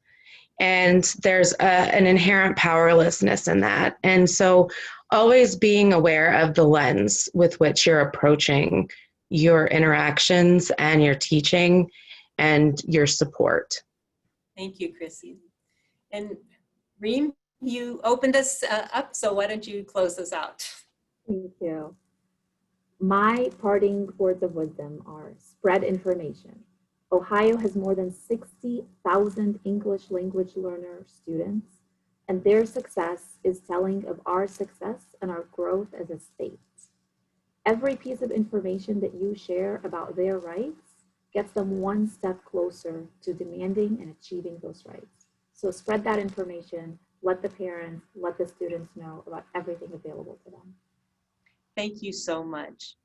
And there's an inherent powerlessness in that. And so always being aware of the lens with which you're approaching your interactions and your teaching and your support. Thank you, Chrissy. And Reem, you opened us up, so why don't you close us out? Thank you. My parting words of wisdom are spread information. Ohio has more than 60,000 English language learner students, and their success is telling of our success and our growth as a state. Every piece of information that you share about their rights gets them one step closer to demanding and achieving those rights. So spread that information, let the parents, let the students know about everything available to them. Thank you so much.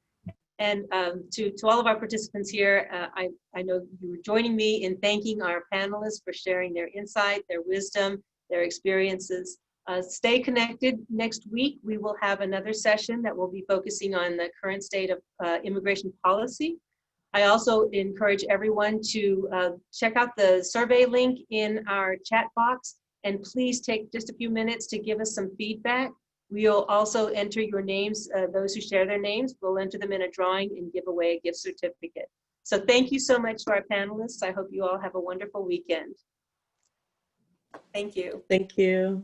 And to all of our participants here, I know you were joining me in thanking our panelists for sharing their insight, their wisdom, their experiences. Stay connected. Next week, we will have another session that will be focusing on the current state of immigration policy. I also encourage everyone to check out the survey link in our chat box, and please take just a few minutes to give us some feedback. We'll also enter your names, those who share their names, we'll enter them in a drawing and give away a gift certificate. So thank you so much to our panelists. I hope you all have a wonderful weekend. Thank you. Thank you.